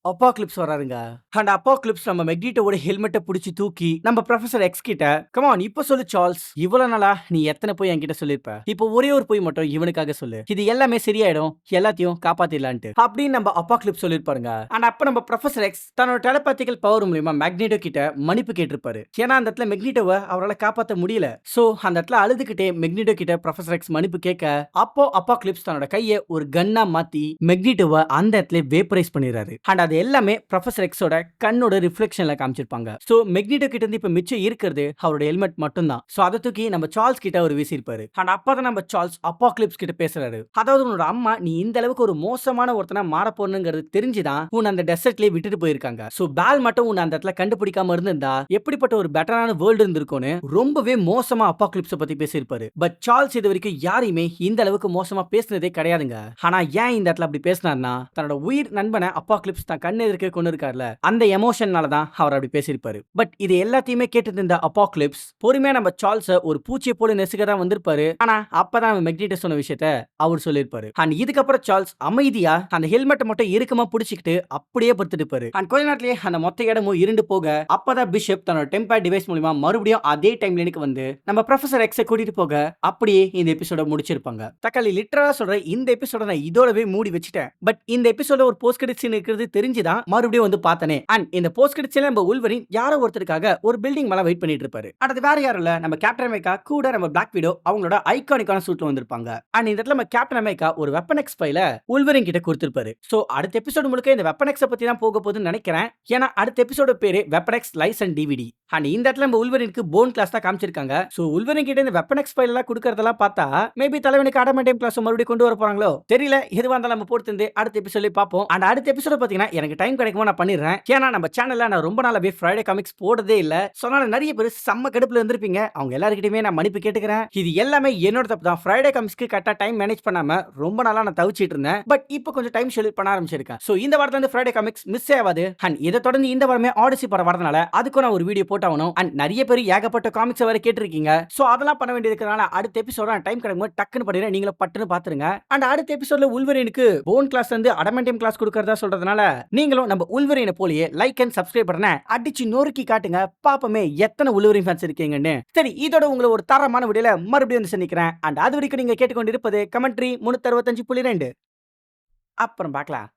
அப்பாக்லிப்ஸ் வராருங்க. அண்ட் அப்பாக்லிப்ஸ் நம்ம மெக்னிட்டோவோட ஹெல்மெட்டை பிடிச்சி தூக்கி நம்ம ப்ரொஃபசர் எக்ஸ் கிட்ட, கமான் இப்போ சொல்லு சார்ல்ஸ், இவ்வளவு நாளா நீ எத்தனை போய் என்கிட்ட சொல்லிருப்ப, இப்போ ஒரே ஒரு போய் மட்டும் இவனுக்காக சொல்லு, இது எல்லாமே சரியாயிடும், எல்லாத்தையும் காப்பாத்திடலான்ட்டு அப்படின்னு நம்ம அப்பாக்லிப்ஸ் சொல்லிருப்பாருங்க. அண்ட் அப்ப நம்ம ப்ரொஃபசர் எக்ஸ் தன்னோட டெலபாத்திக்கல் பவர் மூலமா மேக்னெட்டோ கிட்ட மன்னிப்பு கேட்டிருப்பாரு. ஏன்னா அந்த இடத்துல மெக்னிட்டோவை அவரால் காப்பாற்ற முடியல. சோ அந்த இடத்துல அழுதுகிட்டே மெக்னிட்டோ கிட்ட ப்ரொஃபசர் எக்ஸ் மன்னிப்பு கேட்க அப்போ அப்பாக்லிப்ஸ் தன்னோட கையை ஒரு கன்னா மாத்தி மெக்னிட்டோவை அந்த இடத்துல வேப்பரைஸ் பண்ணிடுறாரு. அண்ட் அது எல்லாமே ப்ரொஃபசர் எக்ஸோட கண்ணோட ரிஃப்ளெக்ஷன்ல காமிச்சிருப்பாங்க. சோ மெக்னிட்டோ கிட்ட இருந்து இப்ப மிச்சம் இருக்கிறது அவரோட ஹெல்மெட் மட்டும் தான். சோ அதை தூக்கி நம்ம சார்ல்ஸ் கிட்ட அவர் வீசிருப்பாரு. அண்ட் அப்பதான் நம்ம சார்ல்ஸ் அப்பாக்லிப்ஸ் கிட்ட பேசுறாரு. அதாவது உன்னோட அம்மா நீ இந்த அளவுக்கு ஒரு மோசமான ஒருத்தனா மாற போறணுங்கிறது தெரிஞ்சுதான் உன்னை அந்த டெசர்ட்லயே விட்டுட்டு போயிருக்காங்க. சோ பால் மட்டும் உன்னை அந்த இடத்துல கண்டுபிடிக்காம இருந்திருந்தா எப்படிப்பட்ட ஒரு பெட்டரான வேர்ல்டு இருந்திருக்கும்னு ரொம்பவே மோசமா அப்பாக்லிப்ஸ் பத்தி பேசியிருப்பாரு. பட் சார்ல்ஸ் இது வரைக்கும் யாரையுமே இந்த அளவுக்கு மோசமா பேசினதே கிடையாதுங்க. ஆனா ஏன் இந்த இடத்துல அப்படி பேசினார்னா தன்னோட உயிர் நண்பனை அப்பாக்லிப்ஸ் தான் கண்ணு எதிர்க்க கொண்டு இருக்கார்ல, அந்த எமோஷன்னால தான் அவர் அப்படி பேசியிருப்பாரு. பட் இது எல்லாத்தையுமே கேட்டு இருந்த அப்பாக்லிப்ஸ் பொறுமையா நம்ம சார்ல்ஸ ஒரு பூச்சியை போல நெசுக்க தான் வந்திருப்பாரு. ஆனா அப்பதான் மெக்னிட்டோ சொன்ன விஷயத்த அவர் சொல்லியிருப்பாரு. அண்ட் இதுக்கப்புறம் சார்ல்ஸ் அமைதியா அந்த ஹெல்மெட் மட்டும் இறுக்கமா பிடிச்சிக்கிட்டு அப்படியே படுத்துட்டு இருப்பாரு. அண்ட் கொஞ்ச நேரத்திலேயே அந்த மொத்த இடமும் இருண்டு போக அப்பதான் பிஷப் தன்னோட டெம்பர் டிவைஸ் மூலமா மறுபடியும் அதே டைம்லைனுக்கு வந்து நம்ம ப்ரொஃபசர் எக்ஸை கூட்டிட்டு போக அப்படியே இந்த எபிசோட முடிச்சிருப்பாங்க. தக்காளி லிட்டரலா சொல்ற இந்த எபிசோட நான் இதோடவே மூடி வச்சுட்டேன். பட் இந்த எபிசோட ஒரு போஸ்ட் கிரெடிட் சீன் இருக்கிறது தெரிஞ்சுதான் மறுபடியும் வந்து பார்த்தனே. அண்ட் இந்த போஸ்ட் கிரெடிட் சீன்ல நம்ம உல்வரின் யாரோ ஒருத்தருக்காக ஒரு பில்டிங் மேல வெயிட் பண்ணிட்டு இருப்பாரு. அது வேற யாரும் இல்ல, நம்ம கேப்டன் அமெரிக்கா கூட நம்ம பிளாக் விடோ அவங்களோட ஐகானிக்கான சூட்ல வந்திருப்பாங்க. அண்ட் இந்த இடத்துல நம்ம கேப்டன் அமெரிக்கா ஒரு வெப்பன் எக்ஸ் ஃபைல உல்வரின் கிட்ட கொடுத்திருப்பாரு. சோ அடுத்த எபிசோடு முழுக்க இந்த வெப்பன் எக்ஸ் பத்தி தான் போக போகுதுன்னு நினைக்கிறேன். ஏன்னா அடுத்த எபிசோட பேரு weapon X lies and DVD. And இந்த இடத்துல நம்ம உல்வரினுக்கு போன் கிளாஸ் தான் காமிச்சிருக்காங்க. சோ உல்வரின் கிட்ட இந்த வெப்பன் எக்ஸ் ஃபைல் எல்லாம் கொடுக்கறதெல்லாம் பார்த்தா மேபி தலைவனுக்கு அடமெண்டைம் கிளாஸ் மறுபடியும் கொண்டு வர போறாங்களோ தெரியல. எதுவா இருந்தாலும் நம்ம போட்டு அடுத்த எபிசோட்ல பார்ப்போம். அண்ட் அடுத்த எபிசோட பாத்தீங்கன்னா எனக்கு டைம் கிடைக்குமோ நான் பண்ணிடுறேன். ஏன்னா நம்ம சேனல்ல நான் ரொம்ப நாளாவே ஃப்ரைடே காமிக்ஸ் போடுறதே இல்ல. சொன்னால நிறைய பேர் செம்ம கடுப்புல இருந்திருப்பீங்க. அவங்க எல்லாருக்கிட்டையுமே நான் மன்னிப்பு கேட்டுக்கிறேன். இது எல்லாமே என்னோட தப்பு தான். ஃப்ரைடே காமிக்ஸ்க்கு கரெக்டா டைம் மேனேஜ் பண்ணாம ரொம்ப நாளா நான் தவிச்சிட்டு இருந்தேன். பட் இப்போ கொஞ்சம் டைம் ஷெட்யூல் பண்ண ஆரம்பிச்சிருக்கேன். சோ இந்த வாரத்துல இருந்து ஃப்ரைடே காமிக்ஸ் மிஸ் ஆகாது. அண்ட் இதை தொடர்ந்து இந்த வாரமே ஆடிசி படம் வரதுனால அதுக்கு நான் ஒரு வீடியோ போட்டாகணும். அண்ட் நிறைய பேர் ஏகப்பட்ட காமிக்ஸ் வர கேட்டிருக்கீங்க. சோ அதெல்லாம் பண்ண வேண்டியதுனால அடுத்த எபிசோட டைம் கிடைக்கும் டக்குன்னு பண்ணிடுறேன். நீங்களும் பட்டுன்னு பாத்துருங்க. அண்ட் அடுத்த எபிசோட்ல உல்வரினுக்கு போன் கிளாஸ் வந்து அடமெண்டைம் கிளாஸ் கொடுக்கறதா சொல்றதுனால நீங்களும் நம்ம உல்வரினை போலயே லைக் அண்ட் சப்ஸ்கிரைப் பண்ண அடிச்சு நொறுக்கி காட்டுங்க. பாப்பமே எத்தனை உல்வரின் ஃபேன்ஸ் இருக்கீங்கன்னு. சரி, இதோட உங்களை ஒரு தரமான வீடியோல மறுபடியும் வந்து சந்திக்கிறேன். அண்ட் அது வரைக்கும் நீங்க கேட்டுக்கொண்டிருப்பது கமெண்ட்ரி 365.2. அப்புறம் பார்க்கலாம்.